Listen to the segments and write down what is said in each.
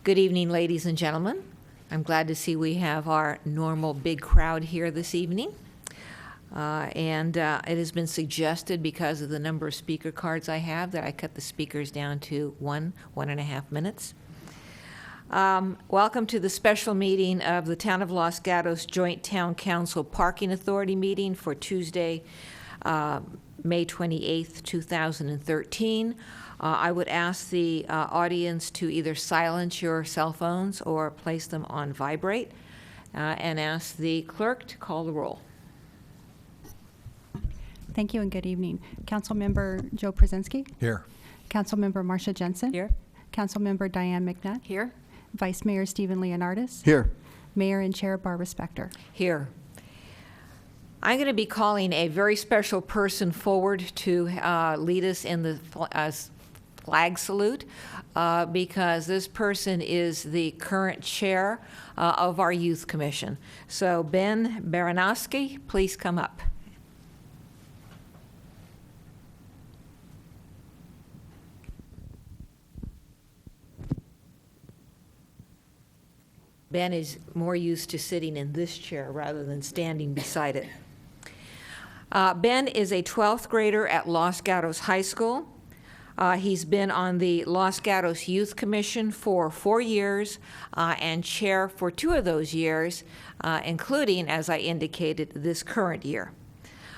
Good evening, ladies and gentlemen. I'm glad to see we have our normal big crowd here this evening. It has been suggested, because of the number of speaker cards I have, that I cut the speakers down to 1.5 minutes. Welcome to the special meeting of the Town of Los Gatos Joint Town Council Parking Authority meeting for Tuesday, May 28th, 2013. I would ask the audience to either silence your cell phones or place them on vibrate, and ask the clerk to call the roll. Thank you and good evening. Councilmember Joe Przezinski? Here. Councilmember Marcia Jensen? Here. Councilmember Diane McNutt? Here. Vice Mayor Stephen Leonardis? Here. Mayor and Chair Barbara Spector? Here. I'm going to be calling a very special person forward to lead us in the flag salute, because this person is the current chair of our Youth Commission. So Ben Baranowski, please come up. Ben is more used to sitting in this chair rather than standing beside it. Ben is a 12th grader at Los Gatos High School. He's been on the Los Gatos Youth Commission for 4 years and chair for 2 of those years, including, as I indicated, this current year.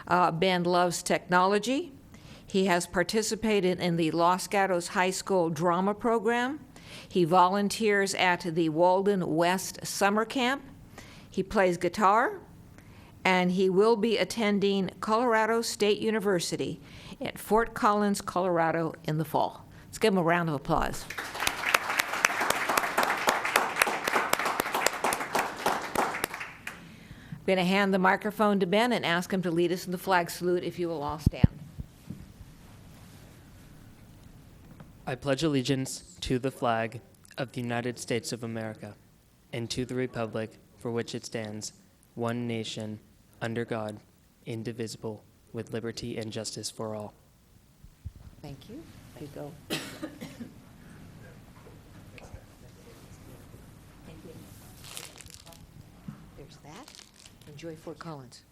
Ben loves technology. He has participated in the Los Gatos High School drama program. He volunteers at the Walden West Summer Camp. He plays guitar, and he will be attending Colorado State University at Fort Collins, Colorado in the fall. Let's give him a round of applause. I'm going to hand the microphone to Ben and ask him to lead us in the flag salute, if you will all stand. I pledge allegiance to the flag of the United States of America and to the republic for which it stands, one nation, under God, indivisible, with liberty and justice for all. Thank you. You go. Thank you. There's that. Enjoy Fort Collins.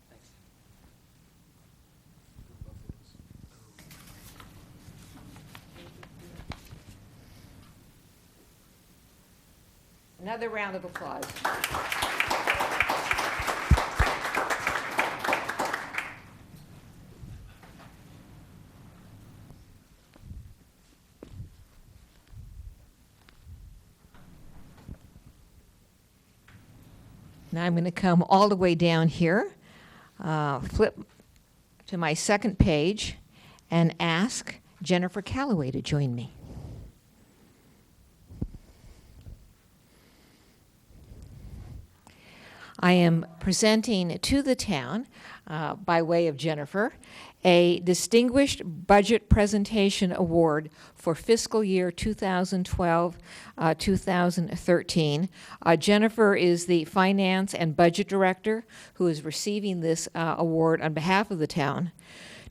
Another round of applause. Now I'm going to come all the way down here, flip to my second page, and ask Jennifer Calloway to join me. I am presenting to the town, by way of Jennifer, a Distinguished Budget Presentation Award for fiscal year 2012-2013. Jennifer is the Finance and Budget Director who is receiving this award on behalf of the town.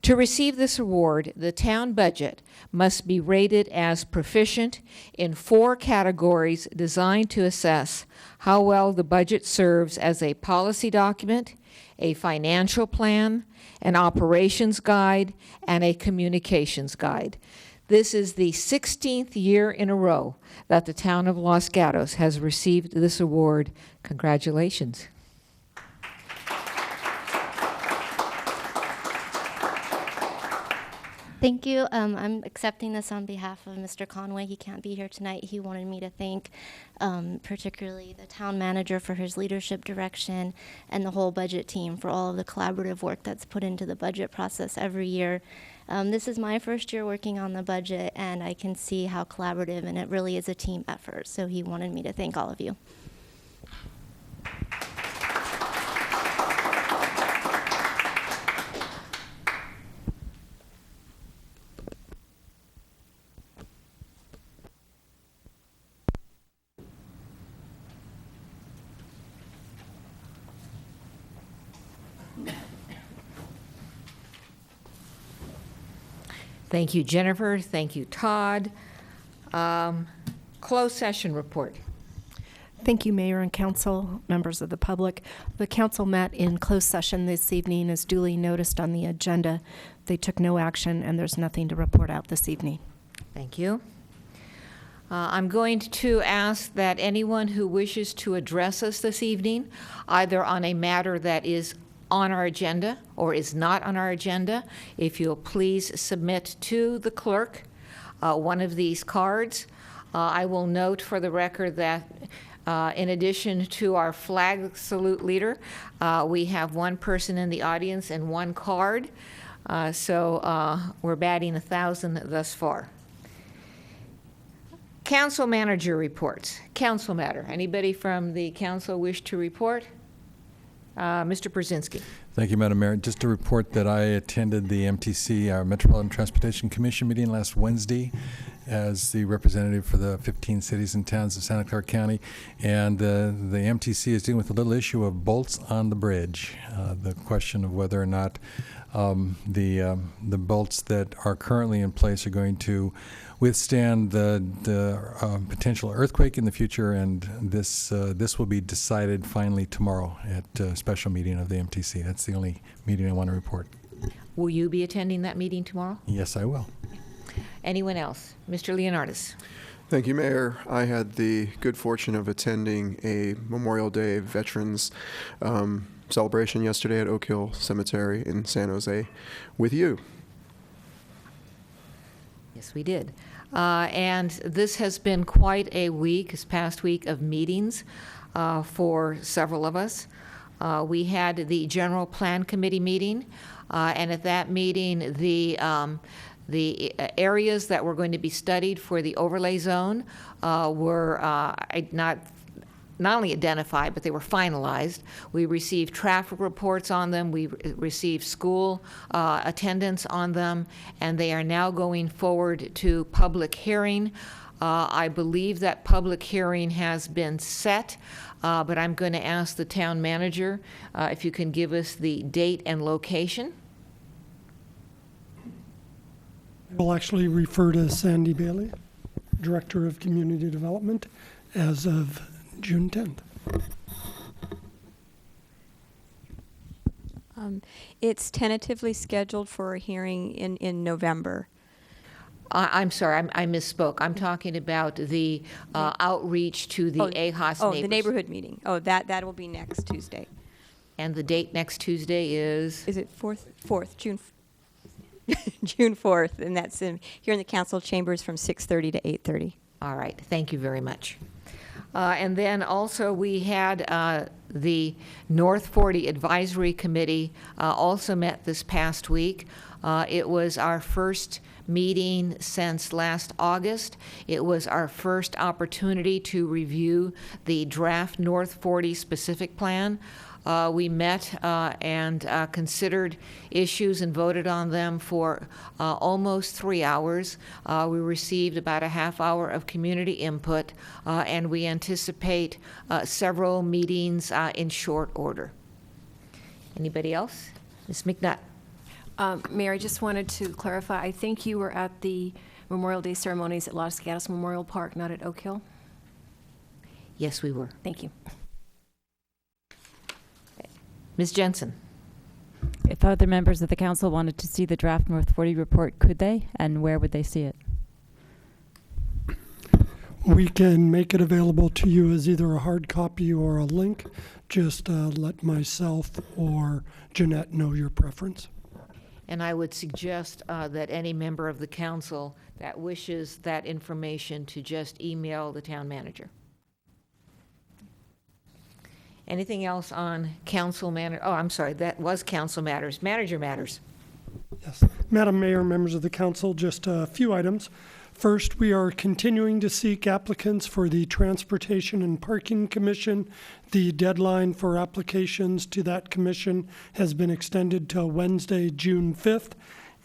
To receive this award, the town budget must be rated as proficient in 4 categories designed to assess how well the budget serves as a policy document, a financial plan, an operations guide, and a communications guide. This is the 16th year in a row that the town of Los Gatos has received this award. Congratulations. Thank you. I'm accepting this on behalf of Mr. Conway. He can't be here tonight. He wanted me to thank particularly the town manager for his leadership direction and the whole budget team for all of the collaborative work that's put into the budget process every year. This is my first year working on the budget, and I can see how collaborative, and it really is a team effort. So he wanted me to thank all of you. Thank you, Jennifer. Thank you, Todd. Closed session report. Thank you, Mayor and Council, members of the public. The Council met in closed session this evening as duly noticed on the agenda. They took no action, and there's nothing to report out this evening. Thank you. I'm going to ask that anyone who wishes to address us this evening, either on a matter that is on our agenda or is not on our agenda, if you'll please submit to the clerk one of these cards. I will note for the record that in addition to our flag salute leader, we have one person in the audience and one card. So we're batting 1,000 thus far. Council manager reports. Council matter. Anybody from the council wish to report? Mr. Brzezinski. Thank you, Madam Mayor. Just to report that I attended the MTC, our Metropolitan Transportation Commission meeting last Wednesday as the representative for the 15 cities and towns of Santa Clara County. And the MTC is dealing with a little issue of bolts on the bridge. The question of whether or not the bolts that are currently in place are going to withstand the potential earthquake in the future, and this will be decided finally tomorrow at a special meeting of the MTC. That's the only meeting I want to report. Will you be attending that meeting tomorrow? Yes, I will. Anyone else? Mr. Leonardis. Thank you, Mayor. I had the good fortune of attending a Memorial Day Veterans celebration yesterday at Oak Hill Cemetery in San Jose with you. Yes, we did. And this has been quite a week, this past week of meetings for several of us. We had the General Plan Committee meeting, and at that meeting, the areas that were going to be studied for the overlay zone were not only identified, but they were finalized. We received traffic reports on them. We received school attendance on them, and they are now going forward to public hearing. I believe that public hearing has been set, but I'm going to ask the town manager if you can give us the date and location. We'll actually refer to Sandy Bailey, Director of Community Development, as of June 10th. It's tentatively scheduled for a hearing in November. I'm sorry, I misspoke. I'm talking about the outreach to the AHOS neighbors. The neighborhood meeting. That will be next Tuesday. And the date next Tuesday is? Is it 4th, June? June 4th, and that's here in the council chambers from 6:30 to 8:30. All right, thank you very much. And then also we had the North 40 Advisory Committee also met this past week. It was our first meeting since last August. It was our first opportunity to review the draft North 40 specific plan. We met and considered issues and voted on them for almost 3 hours. We received about a half hour of community input, and we anticipate several meetings in short order. Anybody else? Ms. McNutt. Mayor, I just wanted to clarify. I think you were at the Memorial Day ceremonies at Los Gatos Memorial Park, not at Oak Hill. Yes, we were. Thank you. Ms. Jensen. If other members of the council wanted to see the draft North 40 report, could they? And where would they see it? We can make it available to you as either a hard copy or a link. Just let myself or Jeanette know your preference. And I would suggest that any member of the council that wishes that information to just email the town manager. Anything else on council matter? Oh, I'm sorry, that was council matters. Manager matters. Yes. Madam Mayor, members of the council, just a few items. First, we are continuing to seek applicants for the Transportation and Parking Commission. The deadline for applications to that commission has been extended till Wednesday, June 5th,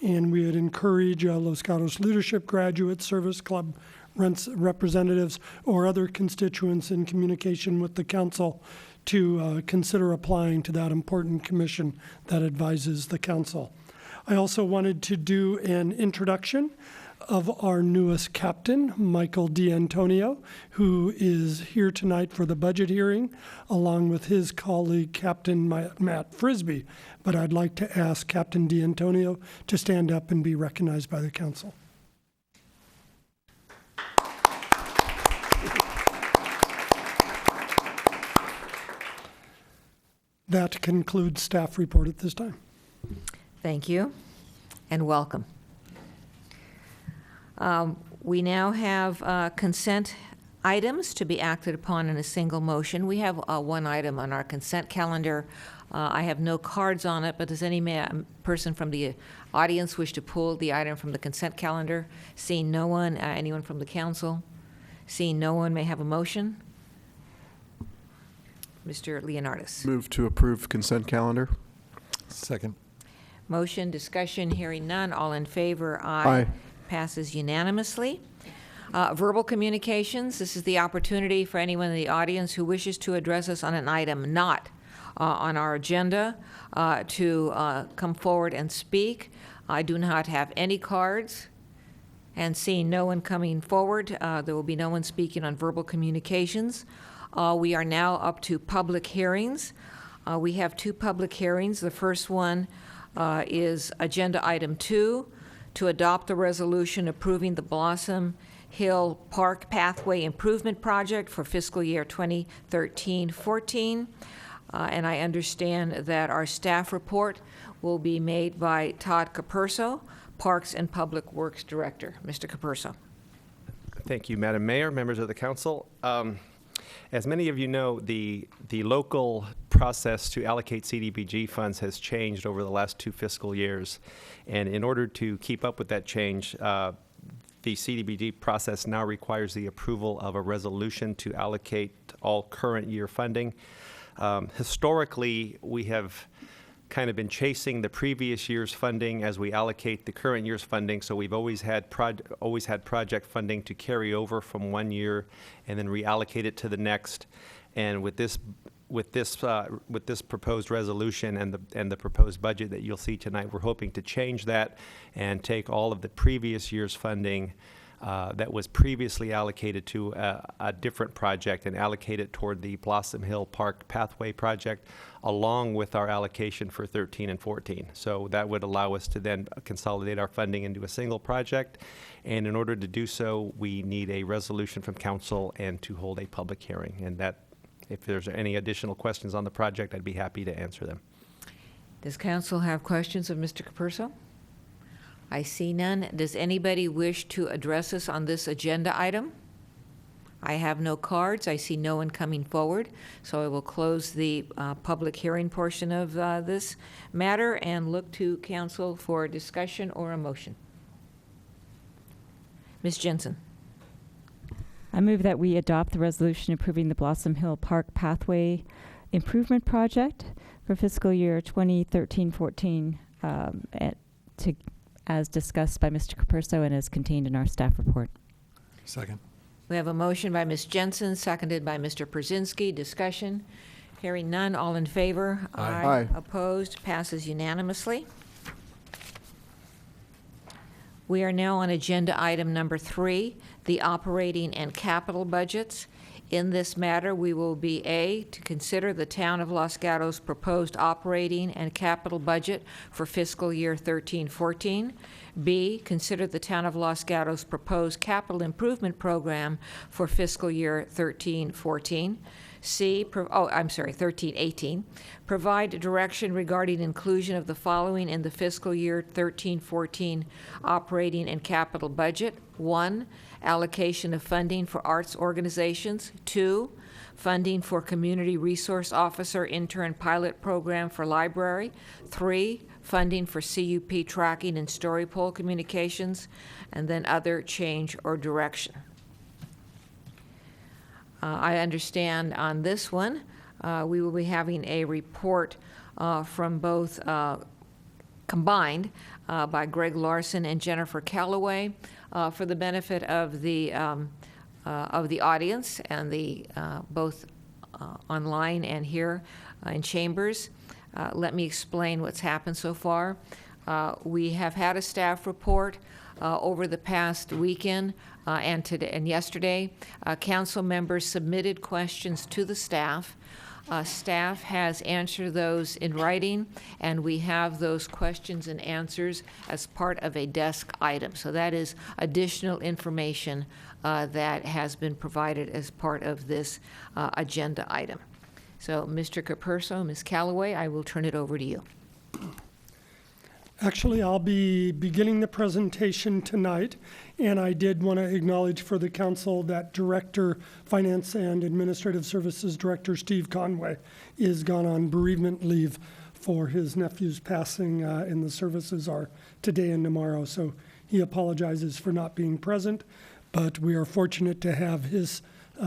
and we would encourage Los Gatos Leadership Graduate Service Club representatives or other constituents in communication with the council to consider applying to that important commission that advises the council. I also wanted to do an introduction of our newest captain, Michael D'Antonio, who is here tonight for the budget hearing, along with his colleague, Captain Matt Frisbee. But I'd like to ask Captain D'Antonio to stand up and be recognized by the council. That concludes staff report at this time. Thank you, and welcome. We now have consent items to be acted upon in a single motion. We have one item on our consent calendar. I have no cards on it, but does any person from the audience wish to pull the item from the consent calendar? Seeing no one, anyone from the council? Seeing no one, may have a motion? Mr. Leonardis. Move to approve consent calendar. Second. Motion, discussion, hearing none. All in favor, Aye. Passes unanimously. Verbal communications. This is the opportunity for anyone in the audience who wishes to address us on an item not on our agenda to come forward and speak. I do not have any cards. And seeing no one coming forward, there will be no one speaking on verbal communications. We are now up to public hearings. We have two public hearings. The first one is Agenda Item 2, to adopt the resolution approving the Blossom Hill Park Pathway Improvement Project for fiscal year 2013-14. And I understand that our staff report will be made by Todd Capurso, Parks and Public Works Director. Mr. Capurso. Thank you, Madam Mayor, members of the council. As many of you know, the local process to allocate CDBG funds has changed over the last 2 fiscal years. And in order to keep up with that change, the CDBG process now requires the approval of a resolution to allocate all current year funding. Historically, we have kind of been chasing the previous year's funding as we allocate the current year's funding. So we've always had project funding to carry over from one year and then reallocate it to the next. And with this proposed resolution and the proposed budget that you'll see tonight, we're hoping to change that and take all of the previous year's funding that was previously allocated to a different project and allocate it toward the Blossom Hill Park Pathway Project, along with our allocation for 13 and 14. So that would allow us to then consolidate our funding into a single project. And in order to do so, we need a resolution from council and to hold a public hearing. And that, if there's any additional questions on the project, I'd be happy to answer them. Does council have questions of Mr. Capurso? I see none. Does anybody wish to address us on this agenda item? I have no cards. I see no one coming forward. So I will close the public hearing portion of this matter and look to council for a discussion or a motion. Ms. Jensen. I move that we adopt the resolution approving the Blossom Hill Park Pathway Improvement Project for fiscal year 2013-14 as discussed by Mr. Capurso and as contained in our staff report. Second. We have a motion by Ms. Jensen, seconded by Mr. Przinski. Discussion. Hearing none. All in favor? Aye. Aye. Opposed? Passes unanimously. We are now on agenda item number 3, the operating and capital budgets. In this matter, we will be A, to consider the Town of Los Gatos' proposed operating and capital budget for fiscal year 13-14. B, consider the Town of Los Gatos' proposed capital improvement program for fiscal year 13-14. C, 13-18. Provide direction regarding inclusion of the following in the fiscal year 13-14 operating and capital budget. 1, allocation of funding for arts organizations. 2, funding for community resource officer intern pilot program for library. 3, funding for CUP tracking and story pole communications, and then other change or direction. I understand on this one, we will be having a report from both combined by Greg Larson and Jennifer Calloway for the benefit of the audience and the both online and here in chambers. Let me explain what's happened so far. We have had a staff report over the past weekend and today and yesterday. Council members submitted questions to the staff. Staff has answered those in writing, and we have those questions and answers as part of a desk item. So that is additional information that has been provided as part of this agenda item. So, Mr. Capurso, Ms. Callaway, I will turn it over to you. Actually, I'll be beginning the presentation tonight, and I did want to acknowledge for the council that Director, Finance and Administrative Services Director Steve Conway is gone on bereavement leave for his nephew's passing, and the services are today and tomorrow. So he apologizes for not being present, but we are fortunate to have his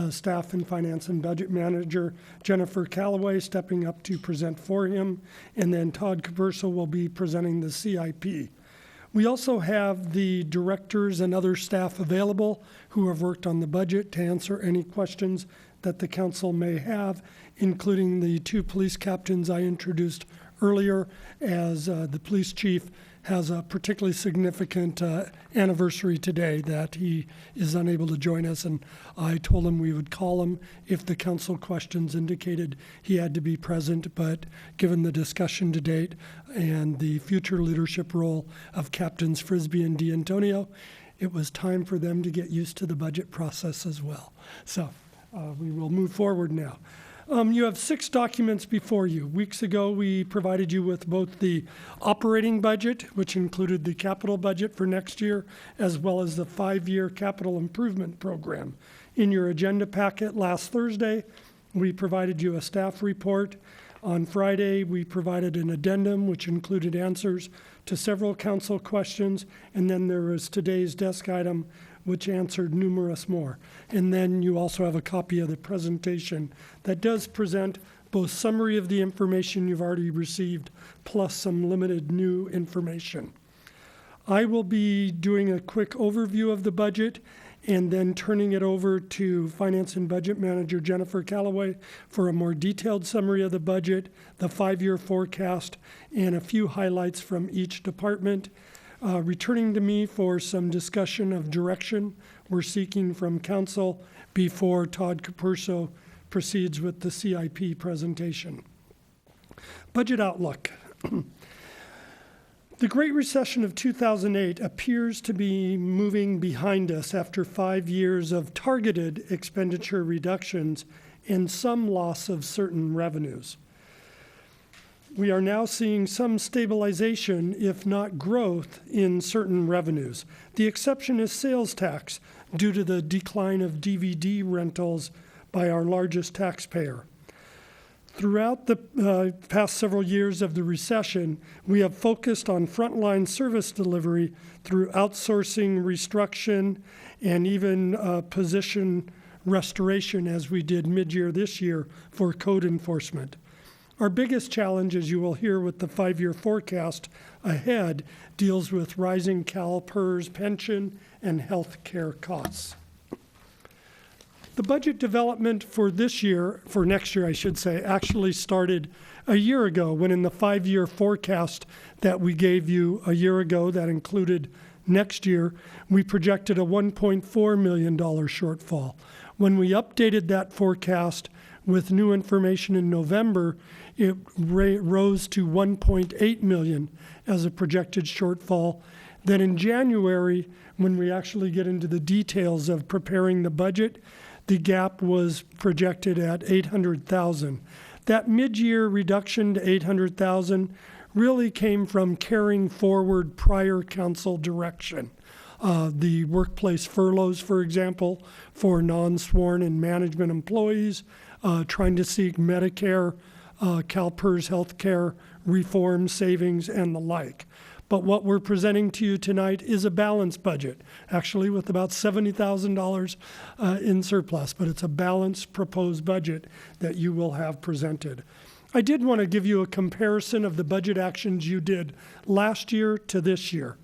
staff and finance and budget manager Jennifer Callaway stepping up to present for him, and then Todd Capurso will be presenting the CIP. We also have the directors and other staff available who have worked on the budget to answer any questions that the council may have, including the two police captains I introduced earlier, as the police chief has a particularly significant anniversary today that he is unable to join us, and I told him we would call him if the council questions indicated he had to be present, but given the discussion to date and the future leadership role of Captains Frisbee and D'Antonio, it was time for them to get used to the budget process as well. So we will move forward now. You have 6 documents before you. Weeks ago, we provided you with both the operating budget, which included the capital budget for next year, as well as the 5-year capital improvement program. In your agenda packet last Thursday, we provided you a staff report. On Friday, we provided an addendum, which included answers to several council questions, and then there was today's desk item, which answered numerous more. And then you also have a copy of the presentation that does present both summary of the information you've already received, plus some limited new information. I will be doing a quick overview of the budget and then turning it over to Finance and Budget Manager Jennifer Callaway for a more detailed summary of the budget, the 5-year forecast, and a few highlights from each department. Returning to me for some discussion of direction we're seeking from council before Todd Capurso proceeds with the CIP presentation. Budget outlook. The Great Recession of 2008 appears to be moving behind us after 5 years of targeted expenditure reductions and some loss of certain revenues. We are now seeing some stabilization, if not growth, in certain revenues. The exception is sales tax, due to the decline of DVD rentals by our largest taxpayer. Throughout the past several years of the recession, we have focused on frontline service delivery through outsourcing, restructuring, and even position restoration, as we did mid-year this year for code enforcement. Our biggest challenge, as you will hear with the 5-year forecast ahead, deals with rising CalPERS pension and health care costs. The budget development for this year, for next year I should say, actually started a year ago, when in the 5-year forecast that we gave you a year ago that included next year, we projected a $1.4 million shortfall. When we updated that forecast with new information in November, it rose to 1.8 million as a projected shortfall. Then in January, when we actually get into the details of preparing the budget, the gap was projected at 800,000. That mid-year reduction to 800,000 really came from carrying forward prior council direction. The workplace furloughs, for example, for non-sworn and management employees, trying to seek Medicare, CalPERS healthcare reform, savings, and the like. But what we're presenting to you tonight is a balanced budget, actually with about $70,000 in surplus, but it's a balanced proposed budget that you will have presented. I did want to give you a comparison of the budget actions you did last year to this year.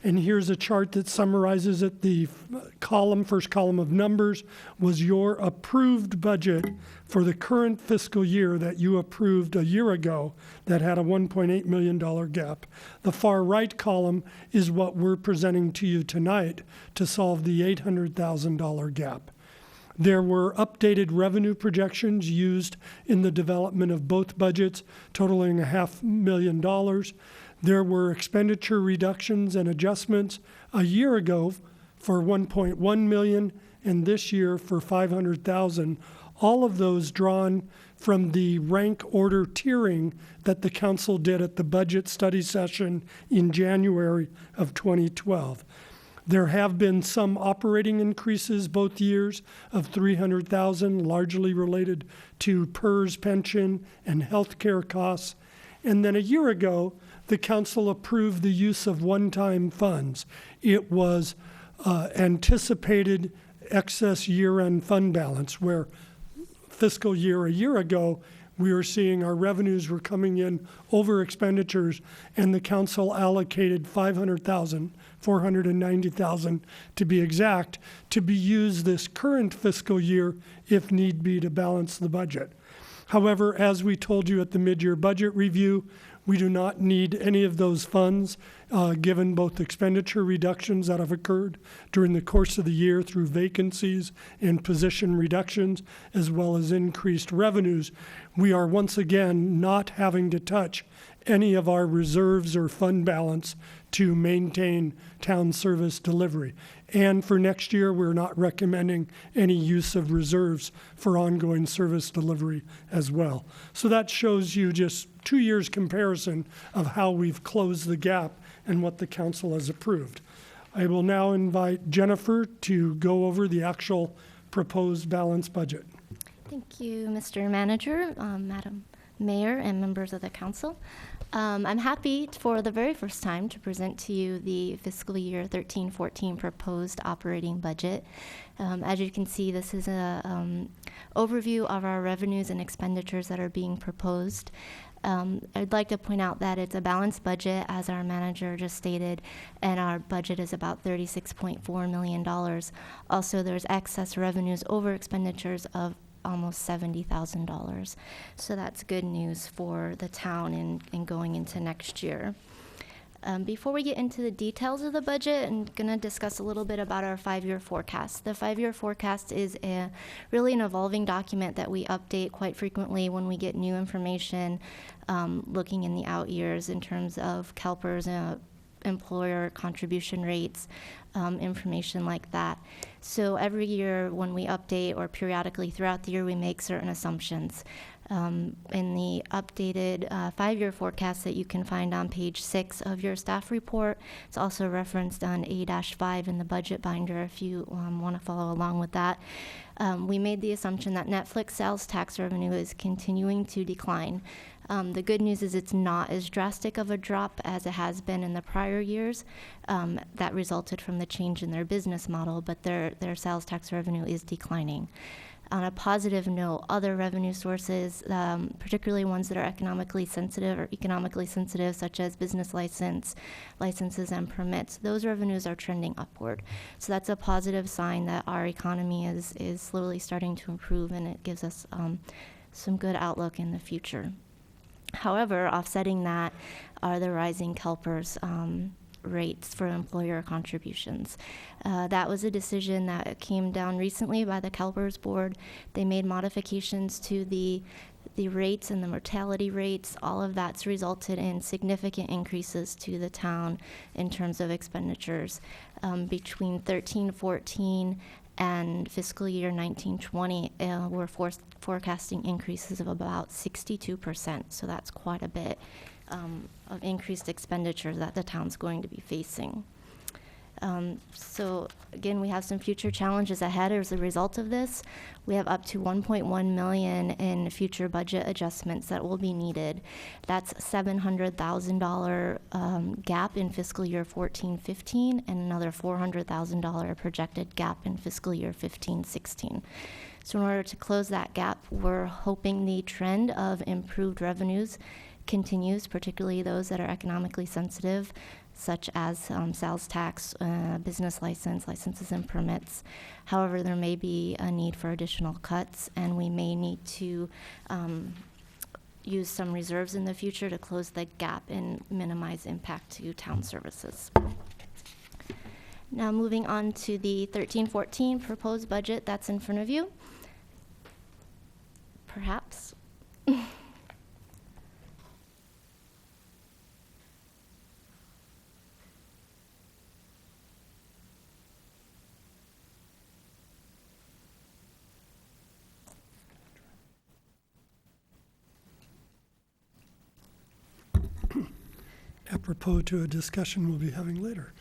And here's a chart that summarizes it. The first column of numbers was your approved budget for the current fiscal year that you approved a year ago that had a $1.8 million gap. The far right column is what we're presenting to you tonight to solve the $800,000 gap. There were updated revenue projections used in the development of both budgets, totaling $500,000. There were expenditure reductions and adjustments a year ago for $1.1 million and this year for $500,000. All of those drawn from the rank order tiering that the council did at the budget study session in January of 2012. There have been some operating increases both years of $300,000, largely related to PERS pension and health care costs. And then a year ago, the council approved the use of one-time funds. It was anticipated excess year-end fund balance, where fiscal year a year ago, we were seeing our revenues were coming in over expenditures, and the council allocated $490,000 to be exact, to be used this current fiscal year if need be to balance the budget. However, as we told you at the mid-year budget review, we do not need any of those funds, given both expenditure reductions that have occurred during the course of the year through vacancies and position reductions, as well as increased revenues. We are once again not having to touch any of our reserves or fund balance to maintain town service delivery. And for next year, we're not recommending any use of reserves for ongoing service delivery as well. So that shows you just 2 years comparison of how we've closed the gap and what the council has approved. I will now invite Jennifer to go over the actual proposed balanced budget. Thank you, Mr. Manager, Madam Mayor, and members of the council. I'm happy for the very first time to present to you the fiscal year 13-14 proposed operating budget. As you can see, this is an overview of our revenues and expenditures that are being proposed. I'd like to point out that it's a balanced budget, as our manager just stated, and our budget is about $36.4 million. Also, there's excess revenues over expenditures of almost $70,000. So that's good news for the town in going into next year. Before we get into the details of the budget, I'm going to discuss a little bit about our 5-year forecast. The 5-year forecast is really an evolving document that we update quite frequently when we get new information, looking in the out years in terms of CalPERS, employer contribution rates, information like that. So every year when we update, or periodically throughout the year, we make certain assumptions. In the updated 5-year forecast that you can find on page 6 of your staff report, it's also referenced on A-5 in the budget binder if you want to follow along with that. We made the assumption that Netflix sales tax revenue is continuing to decline. The good news is it's not as drastic of a drop as it has been in the prior years. That resulted from the change in their business model, but their sales tax revenue is declining. On a positive note, other revenue sources, particularly ones that are economically sensitive, such as business licenses and permits, those revenues are trending upward. So that's a positive sign that our economy is slowly starting to improve, and it gives us some good outlook in the future. However, offsetting that are the rising CalPERS rates for employer contributions. That was a decision that came down recently by the CalPERS board. They made modifications to the rates and the mortality rates. All of that's resulted in significant increases to the town in terms of expenditures. Between 13-14 and fiscal year 19-20, we're forecasting increases of about 62%. So that's quite a bit of increased expenditures that the town's going to be facing. So again, we have some future challenges ahead as a result of this. We have up to $1.1 million in future budget adjustments that will be needed. That's $700,000 gap in fiscal year 14-15 and another $400,000 projected gap in fiscal year 15-16. So in order to close that gap, we're hoping the trend of improved revenues continues, particularly those that are economically sensitive, such as sales tax, business license, licenses and permits. However, there may be a need for additional cuts, and we may need to use some reserves in the future to close the gap and minimize impact to town services. Now moving on to the 13-14 proposed budget that's in front of you. Perhaps. Apropos to a discussion we'll be having later.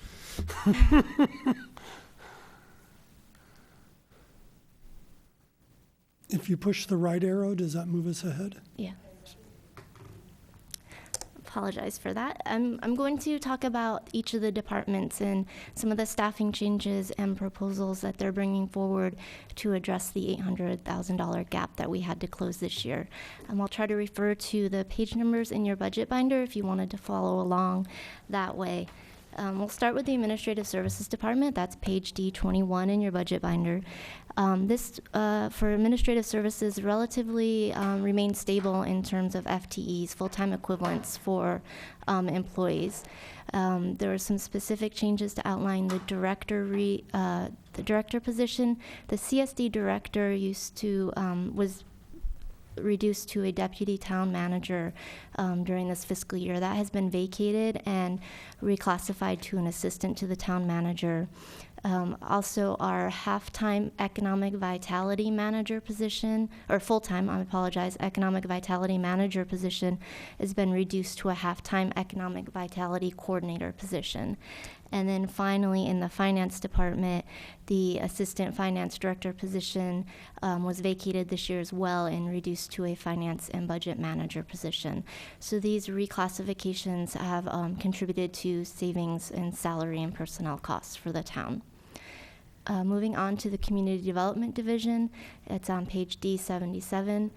If you push the right arrow, does that move us ahead? Yeah. Apologize for that. I'm going to talk about each of the departments and some of the staffing changes and proposals that they're bringing forward to address the $800,000 gap that we had to close this year. I'll try to refer to the page numbers in your budget binder if you wanted to follow along that way. We'll start with the Administrative Services Department. That's page D21 in your budget binder. This, for Administrative Services, relatively remains stable in terms of FTEs, full-time equivalents for employees. There were some specific changes to outline the director position. The CSD director was reduced to a deputy town manager during this fiscal year. That has been vacated and reclassified to an assistant to the town manager. Also, our half-time economic vitality manager position, or full-time, I apologize, economic vitality manager position has been reduced to a half-time economic vitality coordinator position. And then finally, in the finance department, the assistant finance director position was vacated this year as well and reduced to a finance and budget manager position. So these reclassifications have contributed to savings in salary and personnel costs for the town. Moving on to the Community Development Division, it's on page D77.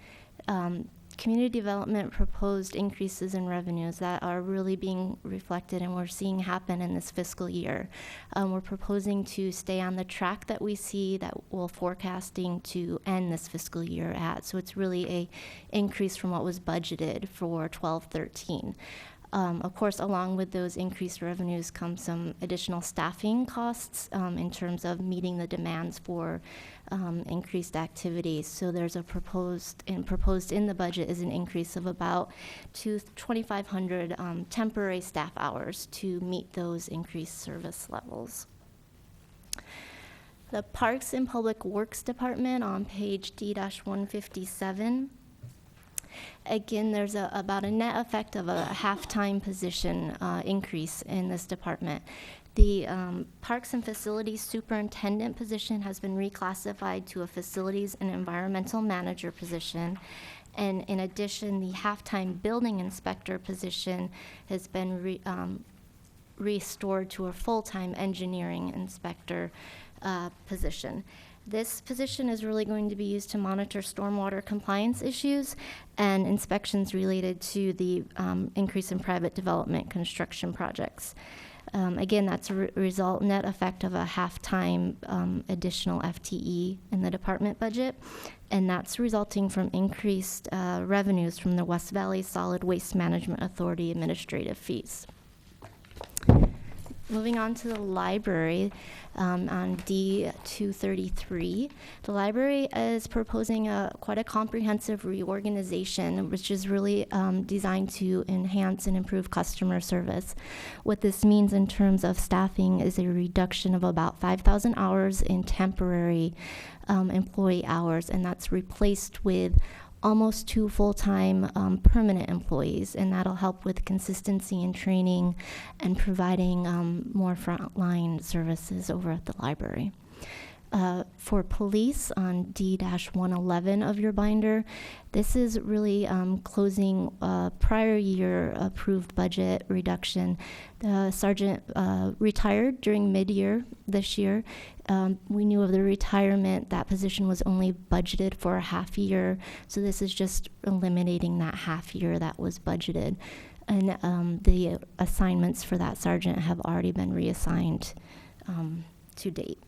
Community development proposed increases in revenues that are really being reflected and we're seeing happen in this fiscal year. We're proposing to stay on the track that we see that we're forecasting to end this fiscal year at. So it's really a increase from what was budgeted for 12-13. Of course, along with those increased revenues come some additional staffing costs in terms of meeting the demands for increased activities. So there's a proposed in the budget is an increase of about 2,500 temporary staff hours to meet those increased service levels. The Parks and Public Works Department on page D-157. Again, there's about a net effect of a half-time position increase in this department. The Parks and Facilities Superintendent position has been reclassified to a Facilities and Environmental Manager position. And in addition, the half-time Building Inspector position has been restored to a full-time Engineering Inspector position. This position is really going to be used to monitor stormwater compliance issues and inspections related to the increase in private development construction projects. Again, that's a result net effect of a half-time additional FTE in the department budget, and that's resulting from increased revenues from the West Valley Solid Waste Management Authority administrative fees. Moving on to the library, on D-233, the library is proposing quite a comprehensive reorganization, which is really designed to enhance and improve customer service. What this means in terms of staffing is a reduction of about 5,000 hours in temporary employee hours, and that's replaced with almost 2 full-time permanent employees, and that'll help with consistency in training and providing more frontline services over at the library. For police on D-111 of your binder, this is really closing prior year approved budget reduction. The sergeant retired during mid-year this year. We knew of the retirement. That position was only budgeted for a half year, so this is just eliminating that half year that was budgeted. and the assignments for that sergeant have already been reassigned to date.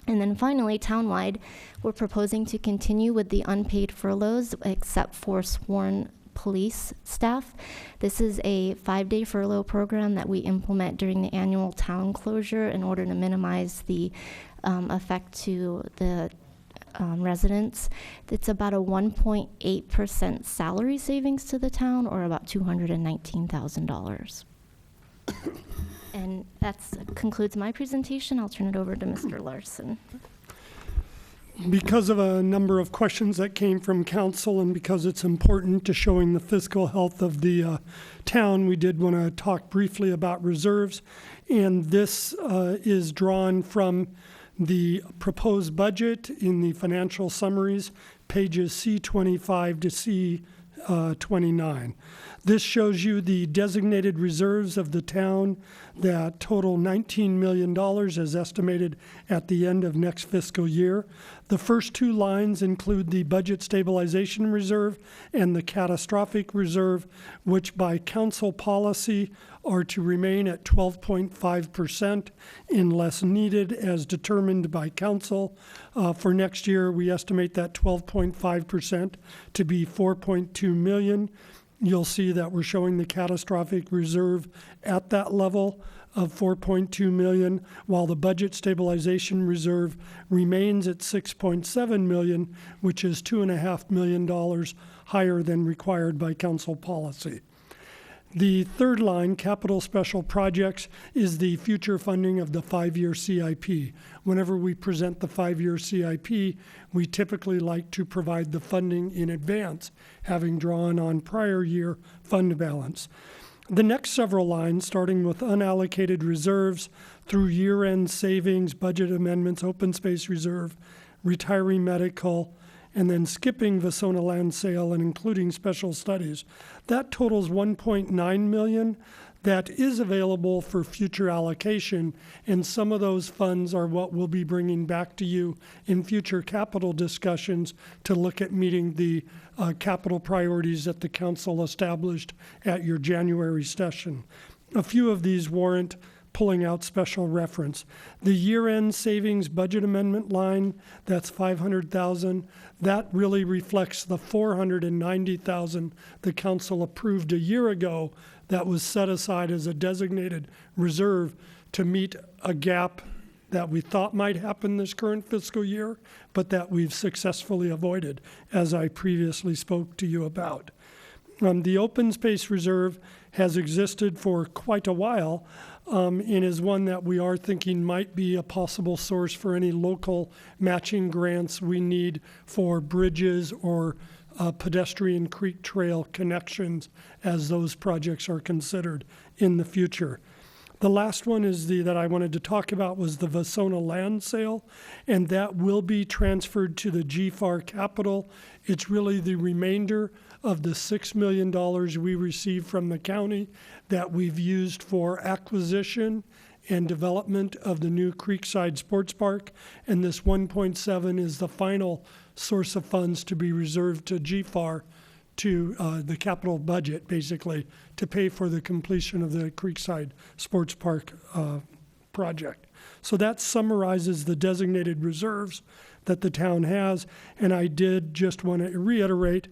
And then finally, townwide, we're proposing to continue with the unpaid furloughs except for sworn police staff. This is a 5-day furlough program that we implement during the annual town closure in order to minimize the effect to the residents. It's about a 1.8% salary savings to the town, or about $219,000. And that concludes my presentation. I'll turn it over to Mr. Larson. Because of a number of questions that came from council and because it's important to showing the fiscal health of the town, we did want to talk briefly about reserves. And this is drawn from the proposed budget in the financial summaries, pages C25 to C29. This shows you the designated reserves of the town that total $19 million as estimated at the end of next fiscal year. The first two lines include the budget stabilization reserve and the catastrophic reserve, which by council policy are to remain at 12.5% unless needed as determined by council. For next year, we estimate that 12.5% to be $4.2 million. You'll see that we're showing the catastrophic reserve at that level of $4.2 million, while the budget stabilization reserve remains at $6.7 million, which is $2.5 million higher than required by council policy. The third line, capital special projects, is the future funding of the 5-year CIP. Whenever we present the 5-year CIP, we typically like to provide the funding in advance, having drawn on prior year fund balance. The next several lines, starting with unallocated reserves through year-end savings, budget amendments, open space reserve, retiree medical, and then skipping Vasona land sale and including special studies, that totals $1.9 million that is available for future allocation, and some of those funds are what we'll be bringing back to you in future capital discussions to look at meeting the capital priorities that the council established at your January session. A few of these warrant pulling out special reference. The year-end savings budget amendment line, that's $500,000. That really reflects the $490,000 the council approved a year ago that was set aside as a designated reserve to meet a gap that we thought might happen this current fiscal year, but that we've successfully avoided, as I previously spoke to you about. The open space reserve has existed for quite a while, and is one that we are thinking might be a possible source for any local matching grants we need for bridges or pedestrian creek trail connections as those projects are considered in the future. The last one is that I wanted to talk about was the Vasona land sale, and that will be transferred to the GFAR capital. It's really the remainder of the $6 million we received from the county that we've used for acquisition and development of the new Creekside Sports Park, and this 1.7 is the final source of funds to be reserved to GFAR, to the capital budget, basically, to pay for the completion of the Creekside Sports Park project. So that summarizes the designated reserves that the town has, and I did just want to reiterate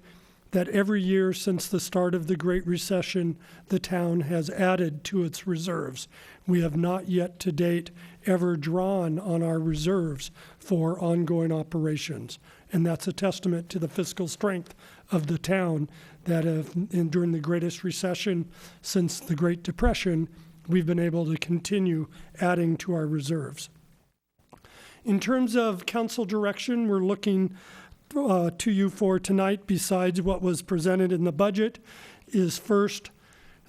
that every year since the start of the Great Recession, the town has added to its reserves. We have not yet to date ever drawn on our reserves for ongoing operations. And that's a testament to the fiscal strength of the town that during the greatest recession since the Great Depression, we've been able to continue adding to our reserves. In terms of council direction, we're looking to you for tonight, besides what was presented in the budget, is first,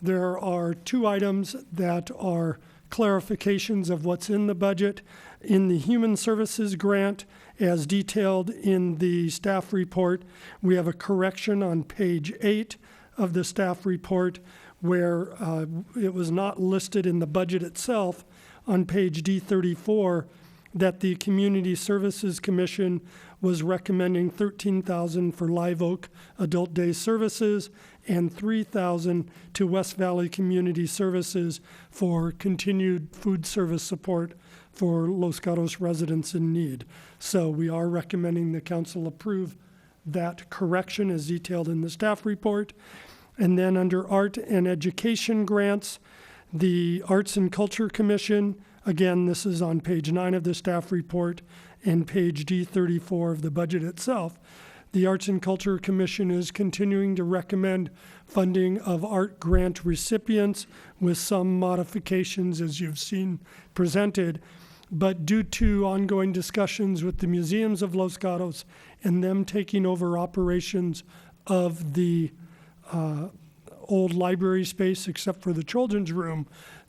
there are two items that are clarifications of what's in the budget. In the Human Services grant, as detailed in the staff report, we have a correction on page 8 of the staff report where it was not listed in the budget itself. On page D34, that the Community Services Commission was recommending $13,000 for Live Oak Adult Day Services and $3,000 to West Valley Community Services for continued food service support for Los Gatos residents in need. So we are recommending the council approve that correction as detailed in the staff report. And then under art and education grants, the Arts and Culture Commission, again, this is on page 9 of the staff report and page D34 of the budget itself. The Arts and Culture Commission is continuing to recommend funding of art grant recipients with some modifications as you've seen presented. But due to ongoing discussions with the museums of Los Gatos and them taking over operations of the old library space, except for the children's room,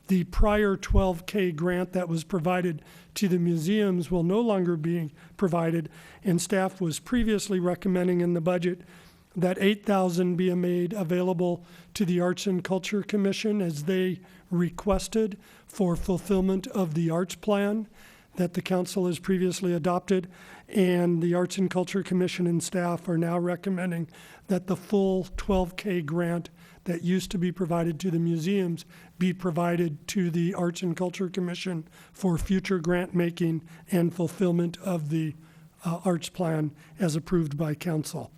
the prior $12K grant that was provided to the museums will no longer be provided, and staff was previously recommending in the budget that $8,000 be made available to the Arts and Culture Commission as they requested for fulfillment of the arts plan that the council has previously adopted. And the Arts and Culture Commission and staff are now recommending that the full $12K grant that used to be provided to the museums be provided to the Arts and Culture Commission for future grant making and fulfillment of the arts plan as approved by council.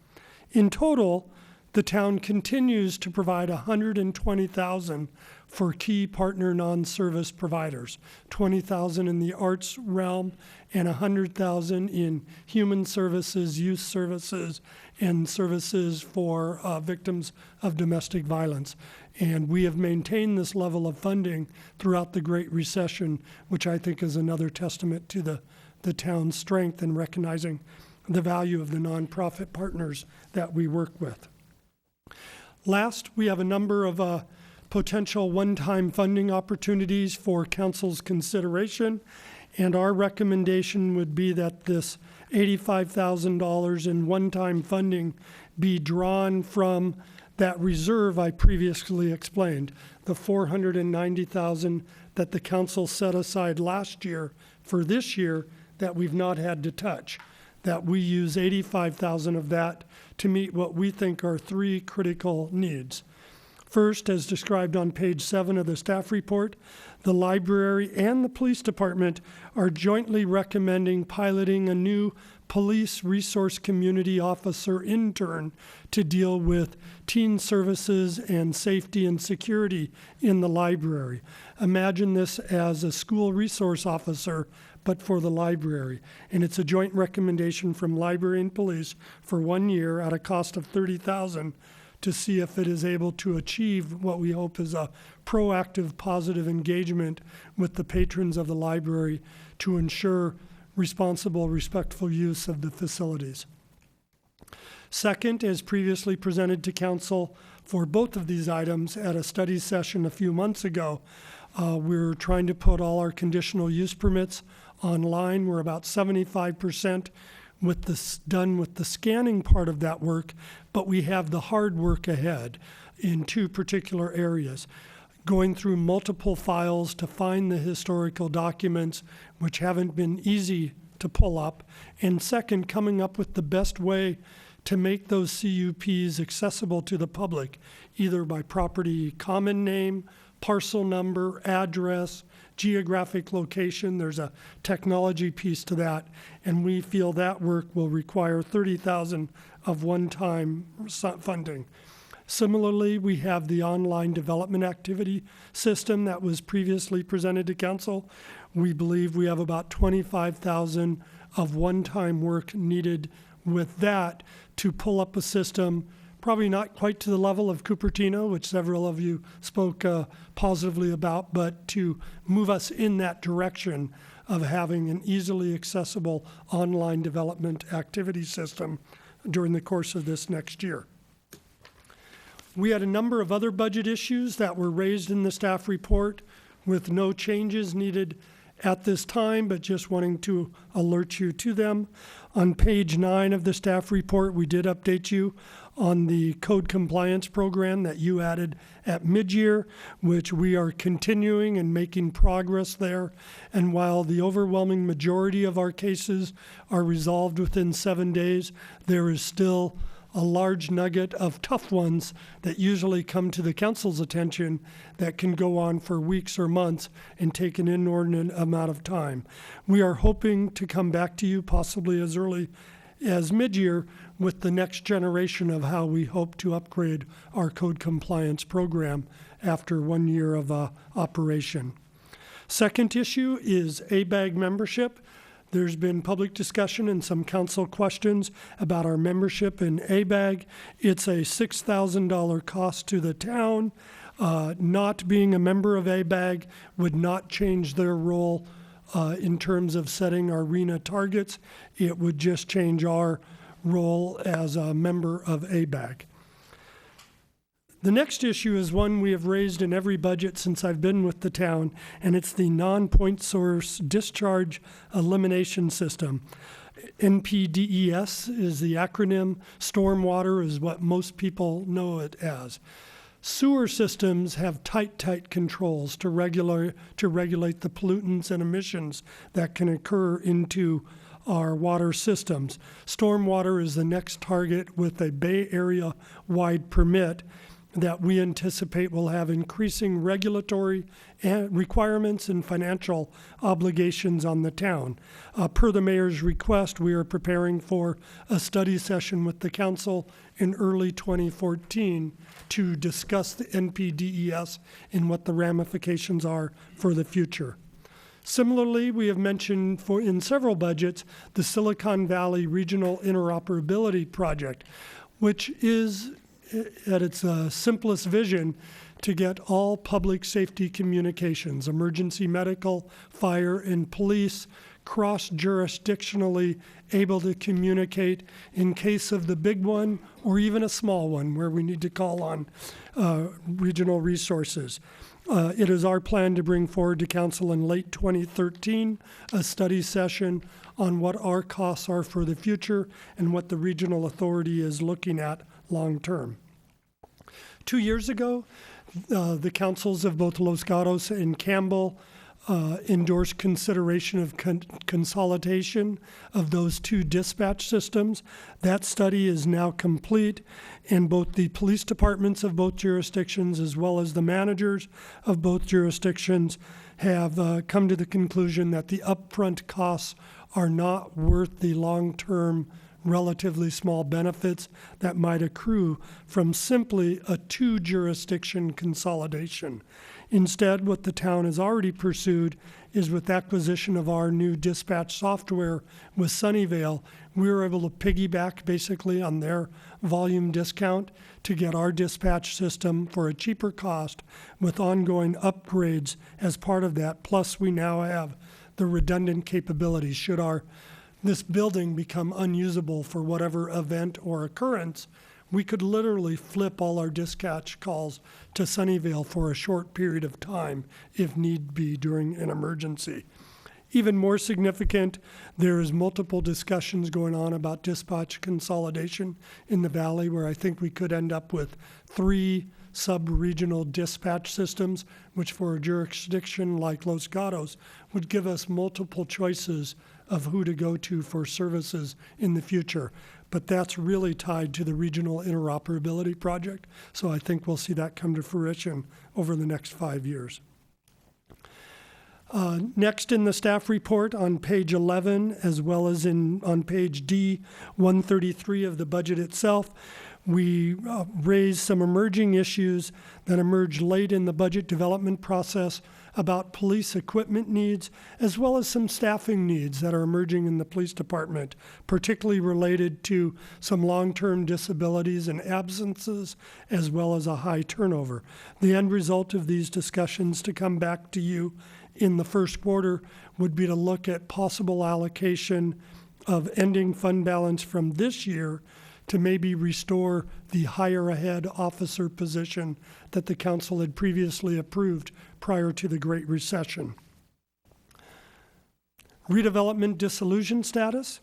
In total, the town continues to provide $120,000 for key partner non-service providers, $20,000 in the arts realm and $100,000 in human services, youth services, and services for victims of domestic violence. And we have maintained this level of funding throughout the Great Recession, which I think is another testament to the town's strength in recognizing the value of the nonprofit partners that we work with. Last, we have a number of potential one-time funding opportunities for council's consideration, and our recommendation would be that this $85,000 in one-time funding be drawn from that reserve I previously explained, the $490,000 that the council set aside last year for this year that we've not had to touch, that we use $85,000 of that to meet what we think are three critical needs. First, as described on page 7 of the staff report, the library and the police department are jointly recommending piloting a new police resource community officer intern to deal with teen services and safety and security in the library. Imagine this as a school resource officer, but for the library. And it's a joint recommendation from library and police for 1 year at a cost of $30,000 to see if it is able to achieve what we hope is a proactive, positive engagement with the patrons of the library to ensure responsible, respectful use of the facilities. Second, as previously presented to council for both of these items at a study session a few months ago, we're trying to put all our conditional use permits online. We're about 75% done with the scanning part of that work, but we have the hard work ahead in two particular areas. Going through multiple files to find the historical documents, which haven't been easy to pull up. And second, coming up with the best way to make those CUPs accessible to the public, either by property common name, parcel number, address, geographic location. There's a technology piece to that, and we feel that work will require $30,000 of one-time funding. Similarly, we have the online development activity system that was previously presented to council. We believe we have about $25,000 of one-time work needed with that to pull up a system, probably not quite to the level of Cupertino, which several of you spoke positively about, but to move us in that direction of having an easily accessible online development activity system during the course of this next year. We had a number of other budget issues that were raised in the staff report with no changes needed at this time, but just wanting to alert you to them. On page 9 of the staff report, we did update you on the code compliance program that you added at mid-year, which we are continuing and making progress there. And while the overwhelming majority of our cases are resolved within 7 days, there is still a large nugget of tough ones that usually come to the council's attention that can go on for weeks or months and take an inordinate amount of time. We are hoping to come back to you possibly as early as mid-year with the next generation of how we hope to upgrade our code compliance program after 1 year of operation. Second issue is ABAG membership. There's been public discussion and some council questions about our membership in ABAG. It's a $6,000 cost to the town. Not being a member of ABAG would not change their role in terms of setting our RENA targets. It would just change our role as a member of ABAG. The next issue is one we have raised in every budget since I've been with the town, and it's the non-point source discharge elimination system. NPDES is the acronym. Stormwater is what most people know it as. Sewer systems have tight controls to regulate the pollutants and emissions that can occur into our water systems. Stormwater is the next target with a Bay Area-wide permit that we anticipate will have increasing regulatory requirements and financial obligations on the town. Per the mayor's request, we are preparing for a study session with the council in early 2014 to discuss the NPDES and what the ramifications are for the future. Similarly, we have mentioned in several budgets the Silicon Valley Regional Interoperability Project, which is at its simplest vision to get all public safety communications, emergency medical, fire, and police, cross-jurisdictionally able to communicate in case of the big one or even a small one where we need to call on regional resources. It is our plan to bring forward to council in late 2013 a study session on what our costs are for the future and what the regional authority is looking at long term. 2 years ago, the councils of both Los Gatos and Campbell endorsed consideration of consolidation of those two dispatch systems. That study is now complete, and both the police departments of both jurisdictions as well as the managers of both jurisdictions have come to the conclusion that the upfront costs are not worth the long-term relatively small benefits that might accrue from simply a two-jurisdiction consolidation. Instead, what the town has already pursued is with acquisition of our new dispatch software with Sunnyvale, we were able to piggyback basically on their volume discount to get our dispatch system for a cheaper cost with ongoing upgrades as part of that. Plus, we now have the redundant capabilities should this building become unusable for whatever event or occurrence. We could literally flip all our dispatch calls to Sunnyvale for a short period of time if need be during an emergency. Even more significant, there is multiple discussions going on about dispatch consolidation in the valley, where I think we could end up with 3 sub-regional dispatch systems, which for a jurisdiction like Los Gatos would give us multiple choices of who to go to for services in the future. But that's really tied to the Regional Interoperability Project, so I think we'll see that come to fruition over the next 5 years. Next in the staff report on page 11, as well as on page D 133 of the budget itself, we raised some emerging issues that emerged late in the budget development process about police equipment needs, as well as some staffing needs that are emerging in the police department, particularly related to some long-term disabilities and absences, as well as a high turnover. The end result of these discussions to come back to you in the first quarter would be to look at possible allocation of ending fund balance from this year to maybe restore the higher ahead officer position that the council had previously approved prior to the Great Recession. redevelopment dissolution status.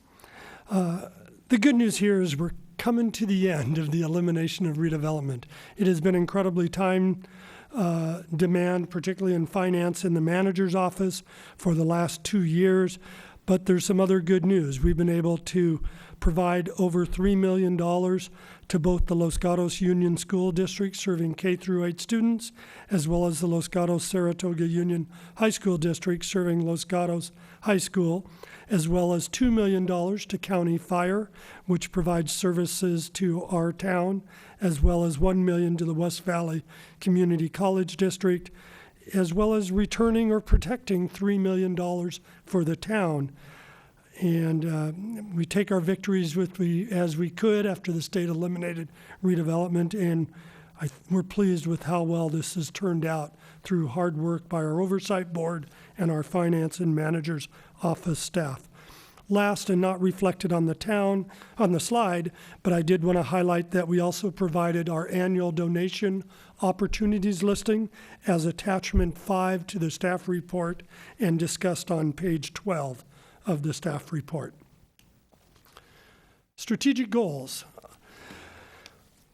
The good news here is we're coming to the end of the elimination of redevelopment. It has been incredibly time demand, particularly in finance in the manager's office for the last 2 years. But there's some other good news. We've been able to provide over $3 million to both the Los Gatos Union School District serving K through 8 students, as well as the Los Gatos Saratoga Union High School District serving Los Gatos High School, as well as $2 million to County Fire, which provides services to our town, as well as $1 million to the West Valley Community College District, as well as returning or protecting $3 million for the town. And we take our victories as we could after the state eliminated redevelopment, and we're pleased with how well this has turned out through hard work by our oversight board and our finance and manager's office staff. Last, and not reflected on the slide, but I did want to highlight that we also provided our annual donation opportunities listing as attachment 5 to the staff report and discussed on page 12 of the staff report. Strategic goals.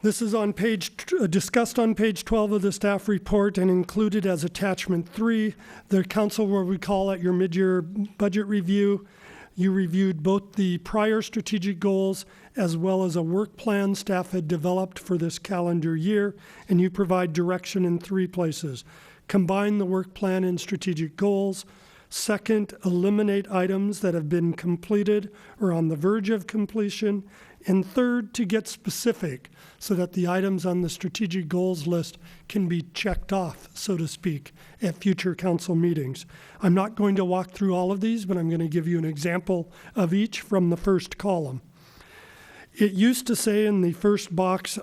This is discussed on page 12 of the staff report and included as attachment 3. The council will recall at your mid-year budget review, you reviewed both the prior strategic goals as well as a work plan staff had developed for this calendar year, and you provide direction in 3 places. Combine the work plan and strategic goals. Second, eliminate items that have been completed or on the verge of completion. And third, to get specific so that the items on the strategic goals list can be checked off, so to speak, at future council meetings. I'm not going to walk through all of these, but I'm going to give you an example of each from the first column. It used to say in the first box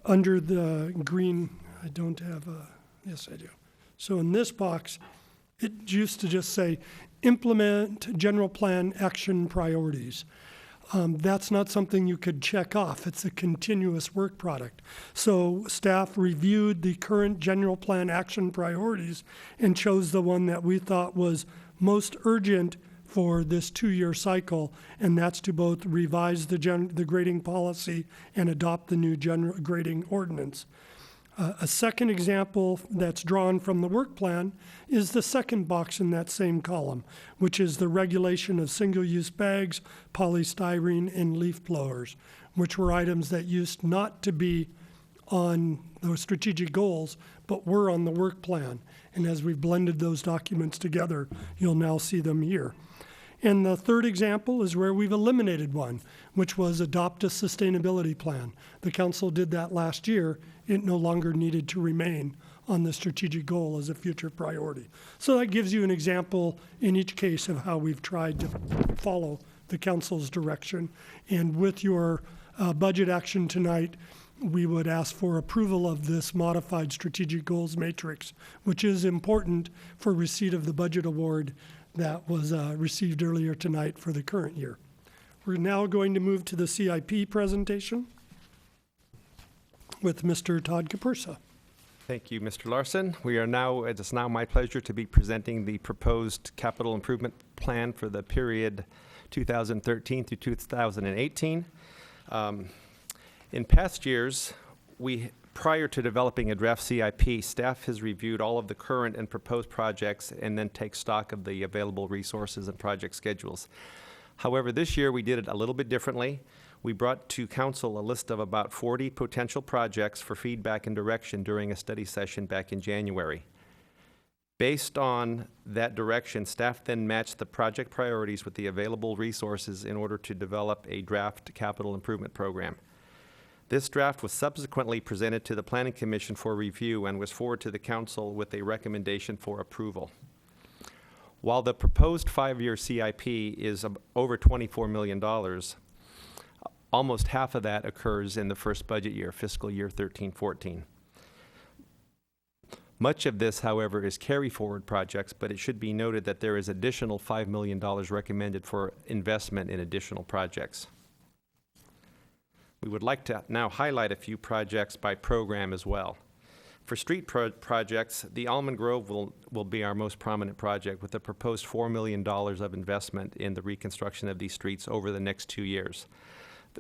under the green, I don't have yes I do. So in this box, it used to just say, implement general plan action priorities. That's not something you could check off. It's a continuous work product. So staff reviewed the current general plan action priorities and chose the one that we thought was most urgent for this 2-year cycle, and that's to both revise the grading policy and adopt the new general grading ordinance. A second example that's drawn from the work plan is the second box in that same column, which is the regulation of single-use bags, polystyrene, and leaf blowers, which were items that used not to be on those strategic goals, but were on the work plan. And as we've blended those documents together, you'll now see them here. And the third example is where we've eliminated one, which was adopt a sustainability plan. The council did that last year. It no longer needed to remain on the strategic goal as a future priority. So that gives you an example in each case of how we've tried to follow the council's direction. And with your budget action tonight, we would ask for approval of this modified strategic goals matrix, which is important for receipt of the budget award that was received earlier tonight for the current year. We're now going to move to the CIP presentation with Mr. Todd Capursa. Thank you, Mr. Larson. It is now my pleasure to be presenting the proposed capital improvement plan for the period 2013 through 2018. In past years, prior to developing a draft CIP, staff has reviewed all of the current and proposed projects and then take stock of the available resources and project schedules. However, this year we did it a little bit differently. We brought to council a list of about 40 potential projects for feedback and direction during a study session back in January. Based on that direction, staff then matched the project priorities with the available resources in order to develop a draft capital improvement program. This draft was subsequently presented to the Planning Commission for review and was forwarded to the council with a recommendation for approval. While the proposed 5-year CIP is over $24 million, almost half of that occurs in the first budget year, fiscal year 13-14. Much of this, however, is carry-forward projects, but it should be noted that there is additional $5 million recommended for investment in additional projects. We would like to now highlight a few projects by program as well. For street projects, the Almond Grove will be our most prominent project, with a proposed $4 million of investment in the reconstruction of these streets over the next 2 years.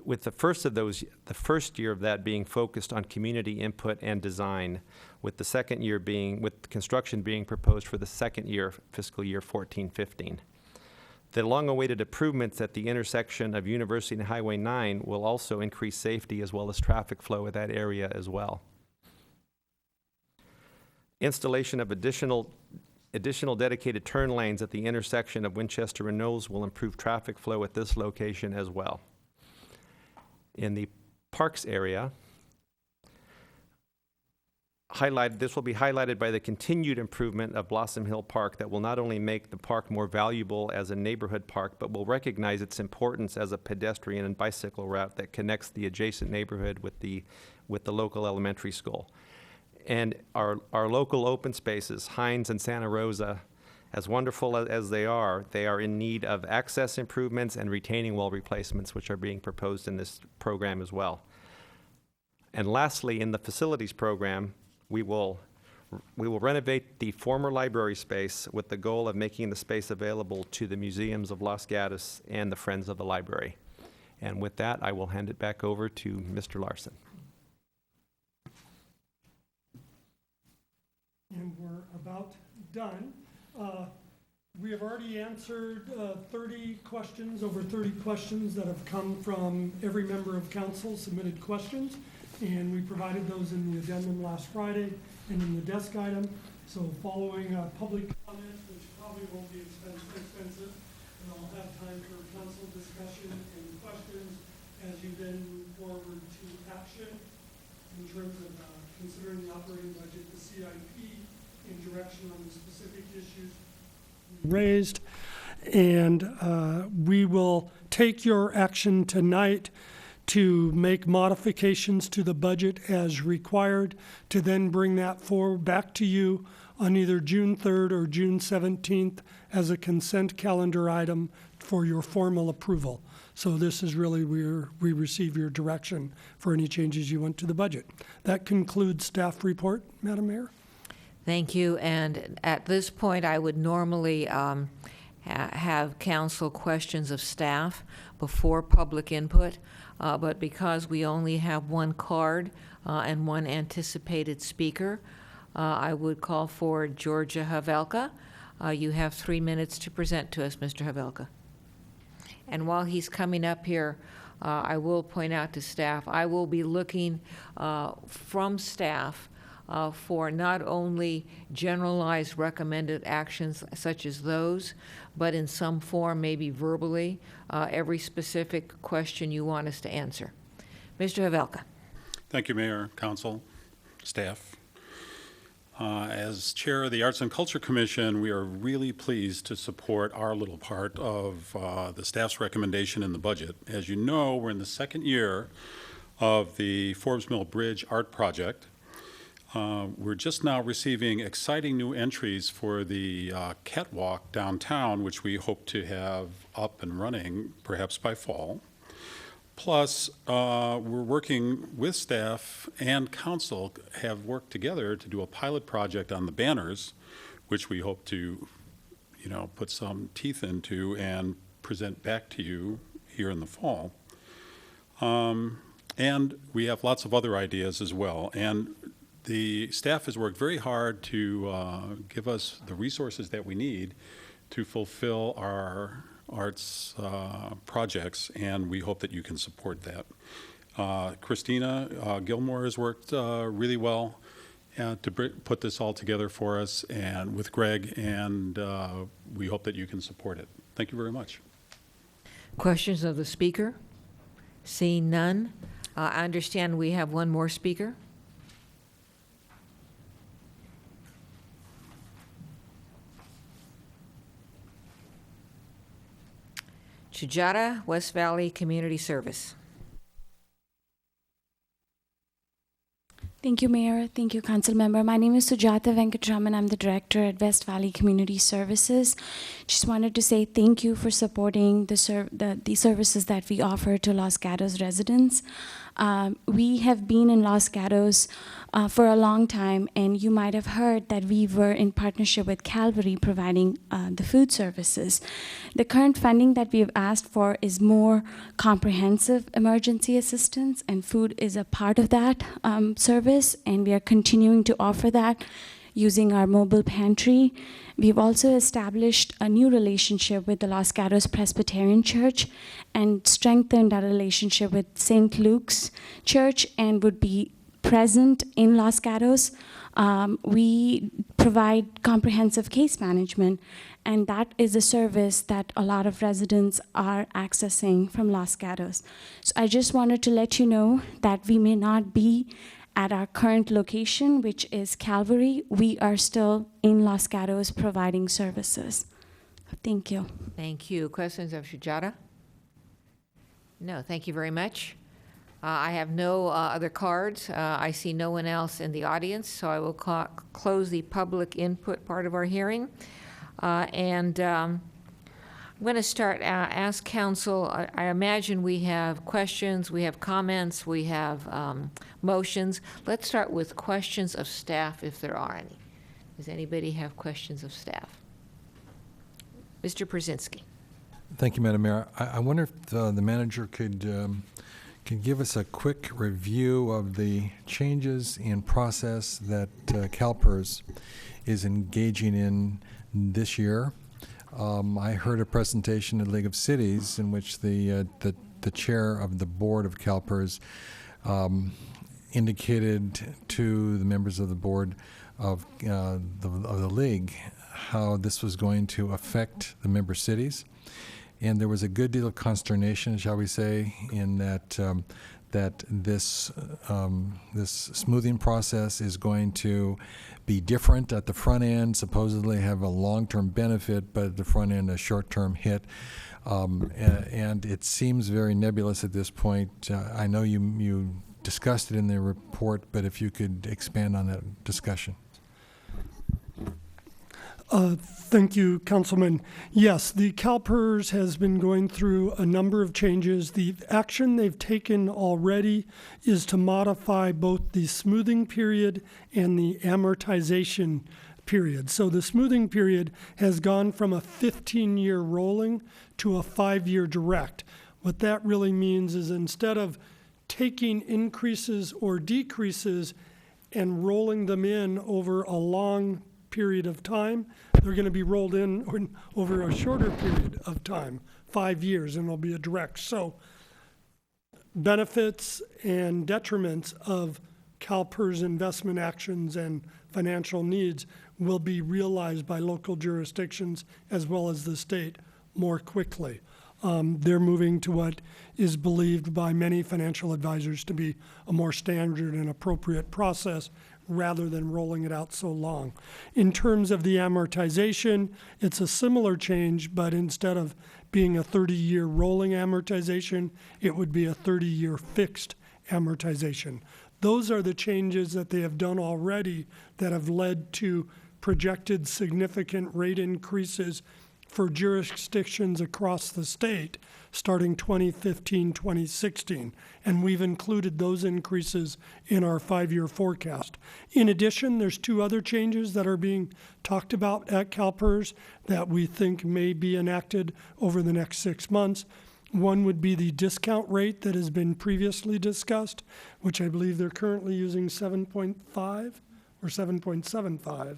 With the first year of that being focused on community input and design, with the second year with construction being proposed for the second year, fiscal year 14-15. The long-awaited improvements at the intersection of University and Highway 9 will also increase safety as well as traffic flow in that area as well. Installation of additional dedicated turn lanes at the intersection of Winchester and Knowles will improve traffic flow at this location as well. In the parks area, this will be highlighted by the continued improvement of Blossom Hill Park that will not only make the park more valuable as a neighborhood park, but will recognize its importance as a pedestrian and bicycle route that connects the adjacent neighborhood with the local elementary school. And our local open spaces, Hines and Santa Rosa, as wonderful as they are in need of access improvements and retaining wall replacements, which are being proposed in this program as well. And lastly, in the facilities program, we will renovate the former library space with the goal of making the space available to the museums of Los Gatos and the Friends of the Library. And with that, I will hand it back over to Mr. Larson. And we're about done. We have already answered 30 questions, over 30 questions that have come from every member of council, submitted questions, and we provided those in the addendum last Friday and in the desk item. So following public comment, which probably won't be expensive, and I'll have time for council discussion and questions as you then move forward to action in terms of considering the operating budget, the CIP, in direction on the specific issues raised. And we will take your action tonight to make modifications to the budget as required, to then bring that forward back to you on either June 3rd or June 17th as a consent calendar item for your formal approval. So this is really where we receive your direction for any changes you want to the budget. That concludes staff report, Madam Mayor. Thank you. And at this point, I would normally have council questions of staff before public input, but because we only have one card and one anticipated speaker, I would call for Georgia Havelka. You have 3 minutes to present to us, Mr. Havelka. And while he's coming up here, I will point out to staff, I will be looking from staff for not only generalized recommended actions such as those, but in some form, maybe verbally, every specific question you want us to answer. Mr. Havelka. Thank you, Mayor, Council, staff. As Chair of the Arts and Culture Commission, we are really pleased to support our little part of the staff's recommendation in the budget. As you know, we're in the second year of the Forbes Mill Bridge Art Project. We're just now receiving exciting new entries for the catwalk downtown, which we hope to have up and running perhaps by fall. Plus, we're working with staff and council, have worked together to do a pilot project on the banners, which we hope to, put some teeth into and present back to you here in the fall. And we have lots of other ideas as well. And the staff has worked very hard to give us the resources that we need to fulfill our arts projects, and we hope that you can support that. Christina Gilmore has worked really well to put this all together for us, and with Greg, and we hope that you can support it. Thank you very much. Questions of the speaker? Seeing none, I understand we have one more speaker. Sujata, West Valley Community Service. Thank you, Mayor. Thank you, Council Member. My name is Sujata Venkatraman. I'm the Director at West Valley Community Services. Just wanted to say thank you for supporting the services that we offer to Los Gatos residents. We have been in Los Gatos for a long time, and you might have heard that we were in partnership with Calvary providing the food services. The current funding that we have asked for is more comprehensive emergency assistance, and food is a part of that service, and we are continuing to offer that using our mobile pantry. We've also established a new relationship with the Los Gatos Presbyterian Church and strengthened our relationship with St. Luke's Church and would be present in Los Gatos. We provide comprehensive case management, and that is a service that a lot of residents are accessing from Los Gatos. So I just wanted to let you know that we may not be at our current location, which is Calvary. We are still in Los Gatos providing services. Thank you. Thank you. Questions of Sujata? No, thank you very much. I have no other cards. I see no one else in the audience, so I will close the public input part of our hearing. I'm going to start, ask council, I imagine we have questions, we have comments, we have motions. Let's start with questions of staff if there are any. Does anybody have questions of staff? Mr. Brzezinski. Thank you, Madam Mayor. I wonder if the manager could give us a quick review of the changes in process that CalPERS is engaging in this year. I heard a presentation at League of Cities in which the chair of the board of CalPERS indicated to the members of the board of the league how this was going to affect the member cities, and there was a good deal of consternation, shall we say, in that this smoothing process is going to be different at the front end, supposedly have a long-term benefit, but at the front end a short-term hit. And it seems very nebulous at this point. I know you discussed it in the report, but if you could expand on that discussion. Thank you, Councilman. Yes, the CalPERS has been going through a number of changes. The action they've taken already is to modify both the smoothing period and the amortization period. So the smoothing period has gone from a 15-year rolling to a 5-year direct. What that really means is instead of taking increases or decreases and rolling them in over a long period of time, they're going to be rolled in over a shorter period of time, 5 years, and it'll be a direct. So benefits and detriments of CalPERS investment actions and financial needs will be realized by local jurisdictions as well as the state more quickly. They're moving to what is believed by many financial advisors to be a more standard and appropriate process rather than rolling it out so long. In terms of the amortization, it's a similar change, but instead of being a 30-year rolling amortization, it would be a 30-year fixed amortization. Those are the changes that they have done already that have led to projected significant rate increases for jurisdictions across the state starting 2015, 2016. And we've included those increases in our 5-year forecast. In addition, there's 2 other changes that are being talked about at CalPERS that we think may be enacted over the next 6 months. One would be the discount rate that has been previously discussed, which I believe they're currently using 7.5 or 7.75.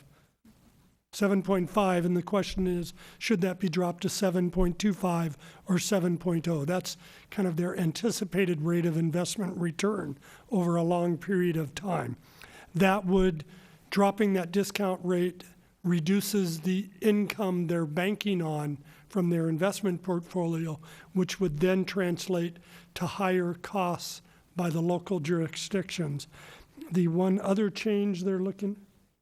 7.5, and the question is, should that be dropped to 7.25 or 7.0? That's kind of their anticipated rate of investment return over a long period of time. That would, dropping that discount rate reduces the income they're banking on from their investment portfolio, which would then translate to higher costs by the local jurisdictions. The one other change they're looking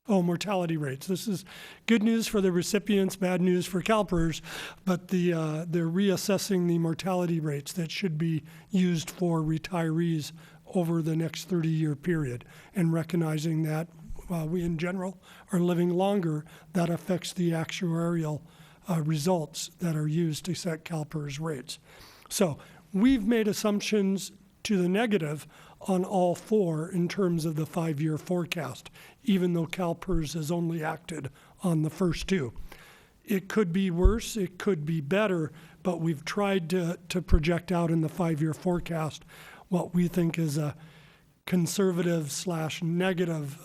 mortality rates. This is good news for the recipients, bad news for CalPERS, but they're reassessing the mortality rates that should be used for retirees over the next 30-year period, and recognizing that while we in general are living longer, that affects the actuarial results that are used to set CalPERS rates. So we've made assumptions to the negative on all four in terms of the 5-year forecast, even though CalPERS has only acted on the first two. It could be worse, it could be better, but we've tried to project out in the 5-year forecast what we think is a conservative/negative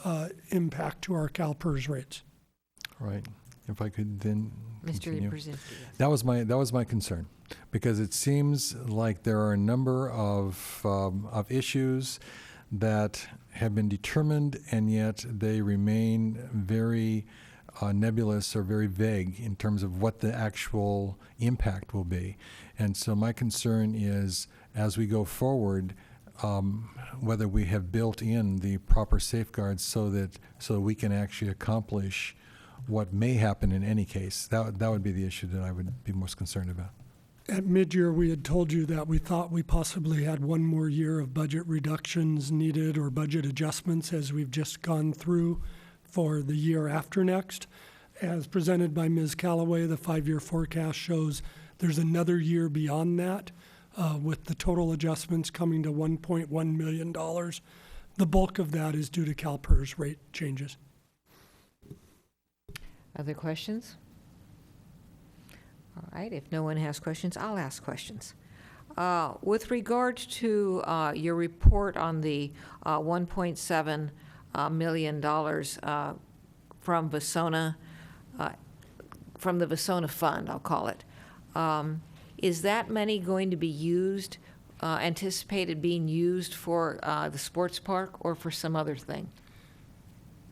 impact to our CalPERS rates. Right. If I could then Mr. continue. Brzezinski. That was my concern, because it seems like there are a number of issues that have been determined, and yet they remain very nebulous or very vague in terms of what the actual impact will be. And so my concern is, as we go forward, whether we have built in the proper safeguards so that we can actually accomplish what may happen in any case. That would be the issue that I would be most concerned about. At mid-year, we had told you that we thought we possibly had one more year of budget reductions needed or budget adjustments as we've just gone through for the year after next. As presented by Ms. Callaway, the 5-year forecast shows there's another year beyond that, with the total adjustments coming to $1.1 million. The bulk of that is due to CalPERS rate changes. Other questions? All right, if no one has questions, I'll ask questions. With regard to your report on the $1.7 million from Vasona, from the Vasona Fund, I'll call it, is that money going to be used, anticipated being used for the sports park or for some other thing?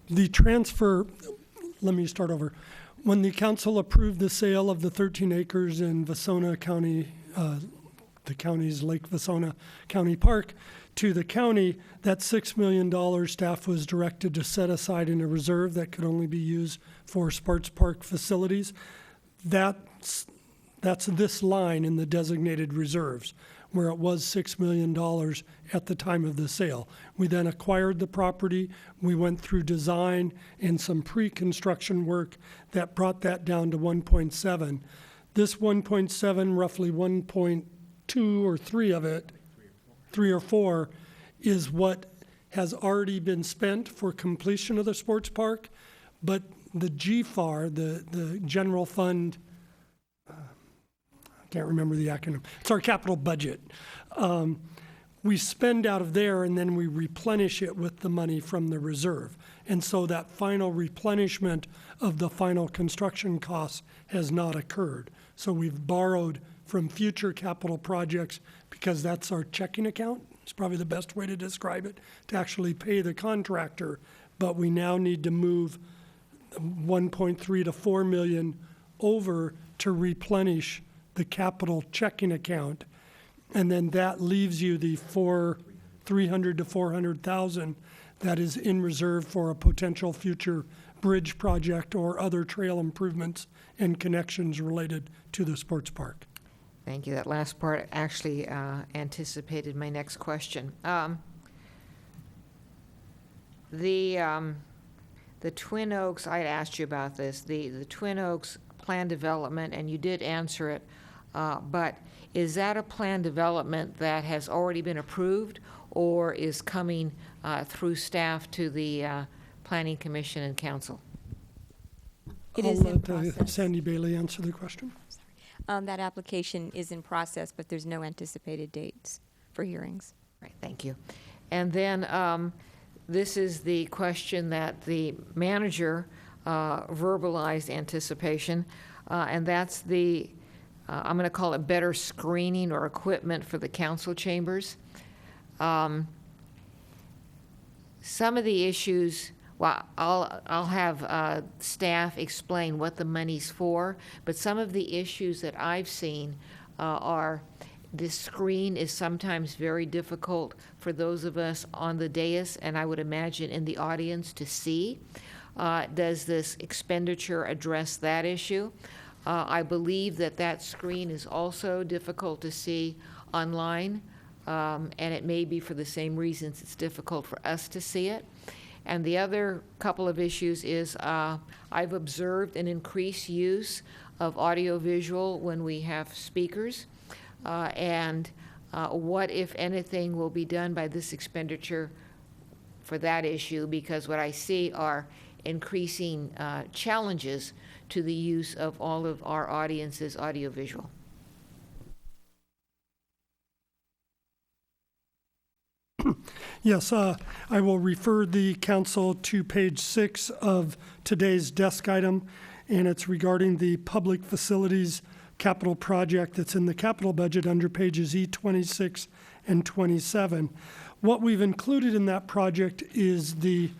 The transfer, let me start over. When the council approved the sale of the 13 acres in Vasona County, the county's Lake Vasona County Park, to the county, that $6 million staff was directed to set aside in a reserve that could only be used for sports park facilities. That's this line in the designated reserves, where it was $6 million at the time of the sale. We then acquired the property. We went through design and some pre-construction work that brought that down to 1.7. This 1.7, roughly 1.2 or 3 of it, 3 or 4, is what has already been spent for completion of the sports park. But the GFAR, the general fund, can't remember the acronym. It's our capital budget. We spend out of there and then we replenish it with the money from the reserve. And so that final replenishment of the final construction costs has not occurred. So we've borrowed from future capital projects because that's our checking account. It's probably the best way to describe it, to actually pay the contractor. But we now need to move 1.3 to 4 million over to replenish the capital checking account, and then that leaves you the $300,000 to $400,000 that is in reserve for a potential future bridge project or other trail improvements and connections related to the sports park. Thank you. That last part actually anticipated my next question. The Twin Oaks, I asked you about this, the Twin Oaks plan development, and you did answer it, but is that a plan development that has already been approved or is coming through staff to the Planning Commission and Council? It is in I'll process. let Sandy Bailey answer the question. That application is in process, but there's no anticipated dates for hearings. Right, thank you. And then this is the question that the manager verbalized anticipation, and that's the, I'm going to call it better screening or equipment for the council chambers. Some of the issues, well, I'll have staff explain what the money's for, but some of the issues that I've seen are this screen is sometimes very difficult for those of us on the dais, and I would imagine in the audience, to see. Does this expenditure address that issue? I believe that screen is also difficult to see online, and it may be for the same reasons it's difficult for us to see it. And the other couple of issues is I've observed an increased use of audiovisual when we have speakers, and what, if anything, will be done by this expenditure for that issue? Because what I see are increasing challenges to the use of all of our audience's audiovisual. Yes, I will refer the council to page 6 of today's desk item, and it's regarding the public facilities capital project that's in the capital budget under pages E26 and 27. What we've included in that project is the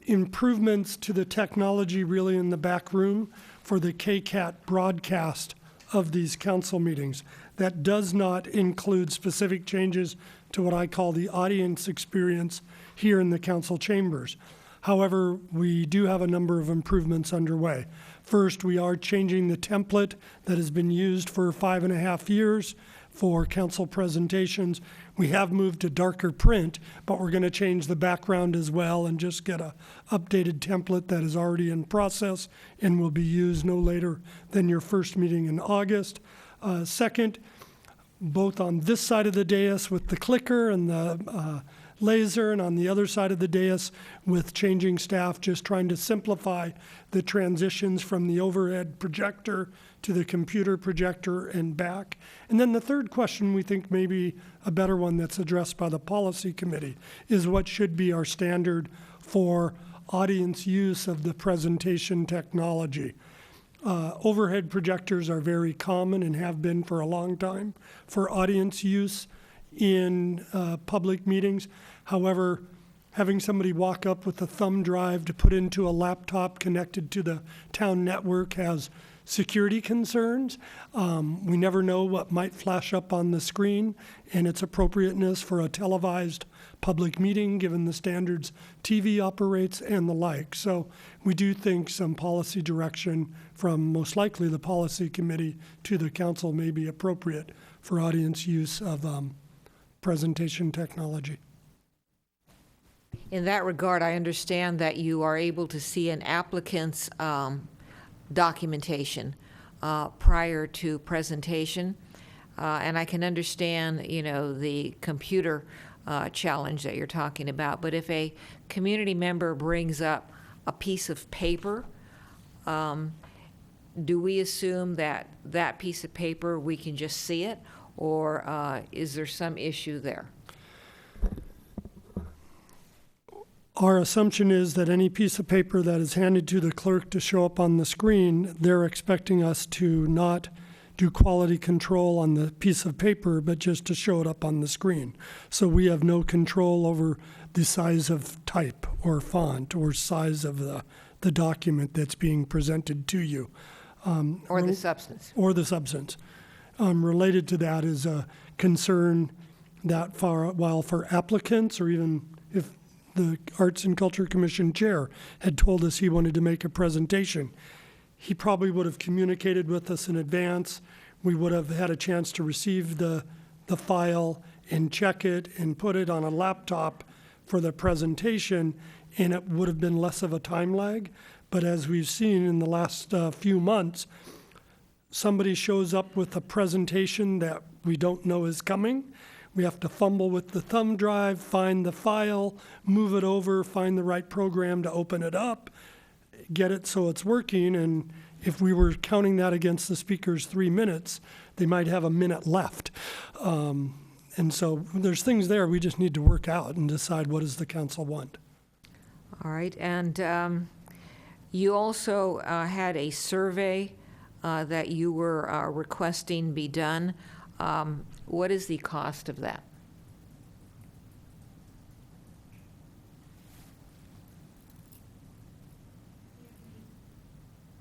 improvements to the technology really in the back room for the KCAT broadcast of these council meetings. That does not include specific changes to what I call the audience experience here in the council chambers. However, we do have a number of improvements underway. First, we are changing the template that has been used for 5.5 years for council presentations. We have moved to darker print, but we're going to change the background as well and just get a updated template that is already in process and will be used no later than your first meeting in August. Second, both on this side of the dais with the clicker and the laser, and on the other side of the dais with changing staff, just trying to simplify the transitions from the overhead projector to the computer projector and back. And then the third question, we think maybe a better one that's addressed by the policy committee, is what should be our standard for audience use of the presentation technology. Overhead projectors are very common and have been for a long time for audience use in public meetings. However, having somebody walk up with a thumb drive to put into a laptop connected to the town network has security concerns. We never know what might flash up on the screen and its appropriateness for a televised public meeting, given the standards TV operates and the like. So we do think some policy direction from most likely the policy committee to the council may be appropriate for audience use of presentation technology. In that regard, I understand that you are able to see an applicant's documentation prior to presentation, and I can understand, the computer challenge that you're talking about. But if a community member brings up a piece of paper, do we assume that that piece of paper we can just see it, or is there some issue there? Our assumption is that any piece of paper that is handed to the clerk to show up on the screen, they're expecting us to not do quality control on the piece of paper, but just to show it up on the screen. So we have no control over the size of type or font or size of the document that's being presented to you. Or the substance. Or the substance. Related to that is a concern that while for applicants, or even if the Arts and Culture Commission chair had told us he wanted to make a presentation, he probably would have communicated with us in advance. We would have had a chance to receive the file and check it and put it on a laptop for the presentation, and it would have been less of a time lag. But as we've seen in the last few months, somebody shows up with a presentation that we don't know is coming. We have to fumble with the thumb drive, find the file, move it over, find the right program to open it up, get it so it's working. And if we were counting that against the speaker's 3 minutes, they might have a minute left. And so there's things there we just need to work out and decide what does the council want. All right, and you also had a survey that you were requesting be done. What is the cost of that?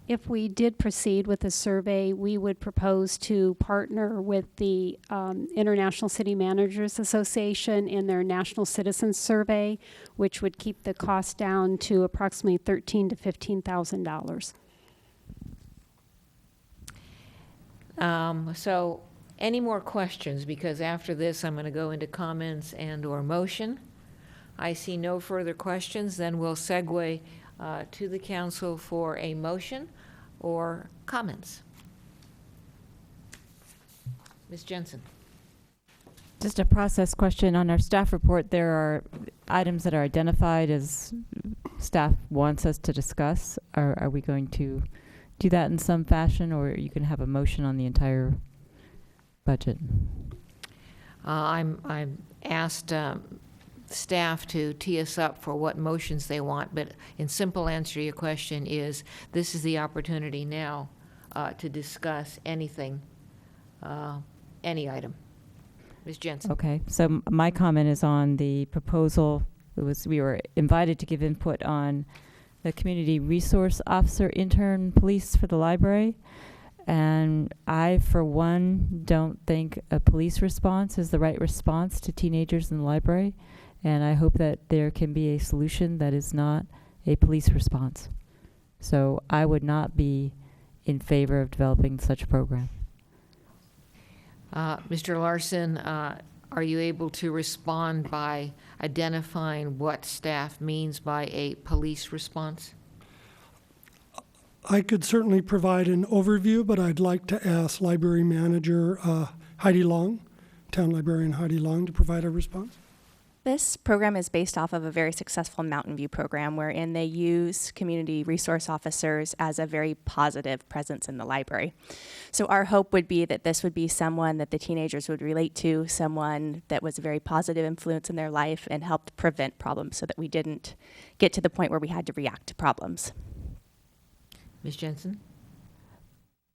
If we did proceed with the survey, we would propose to partner with the International City Managers Association in their National Citizens Survey, which would keep the cost down to approximately $13,000 to $15,000. So any more questions? Because after this, I'm going to go into comments and/or motion. I see no further questions. Then we'll segue to the council for a motion or comments. Ms. Jensen. Just a process question. On our staff report, there are items that are identified as staff wants us to discuss. Are we going to do that in some fashion, or you can have a motion on the entire budget? I'm asked staff to tee us up for what motions they want, but in simple answer to your question is, this is the opportunity now to discuss anything, any item. Ms. Jensen. Okay, so my comment is on the proposal. We were invited to give input on the community resource officer intern police for the library. And I, for one, don't think a police response is the right response to teenagers in the library. And I hope that there can be a solution that is not a police response. So I would not be in favor of developing such a program. Mr. Larson, are you able to respond by identifying what staff means by a police response? I could certainly provide an overview, but I'd like to ask Library Manager Heidi Long, Town Librarian Heidi Long, to provide a response. This program is based off of a very successful Mountain View program wherein they use community resource officers as a very positive presence in the library. So our hope would be that this would be someone that the teenagers would relate to, someone that was a very positive influence in their life and helped prevent problems so that we didn't get to the point where we had to react to problems. Ms. Jensen?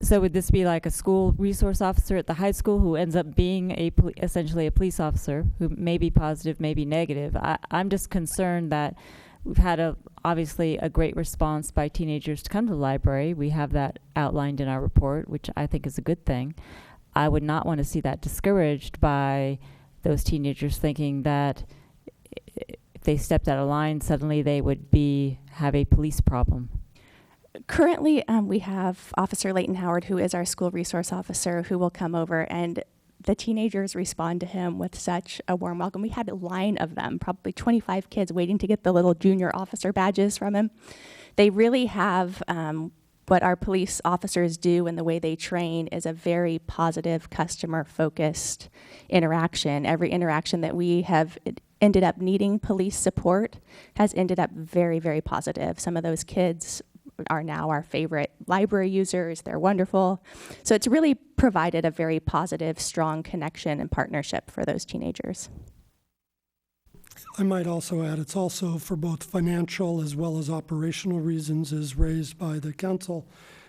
So would this be like a school resource officer at the high school who ends up being essentially a police officer who may be positive, may be negative? I'm just concerned that we've had obviously a great response by teenagers to come to the library. We have that outlined in our report, which I think is a good thing. I would not want to see that discouraged by those teenagers thinking that if they stepped out of line, suddenly they would have a police problem. Currently, we have Officer Leighton Howard, who is our school resource officer, who will come over, and the teenagers respond to him with such a warm welcome. We had a line of them, probably 25 kids, waiting to get the little junior officer badges from him. They really have what our police officers do, and the way they train is a very positive, customer-focused interaction. Every interaction that we have ended up needing police support has ended up very, very positive. Some of those kids are now our favorite library users. They're wonderful. So it's really provided a very positive, strong connection and partnership for those teenagers. I might also add, it's also for both financial as well as operational reasons, as raised by the council,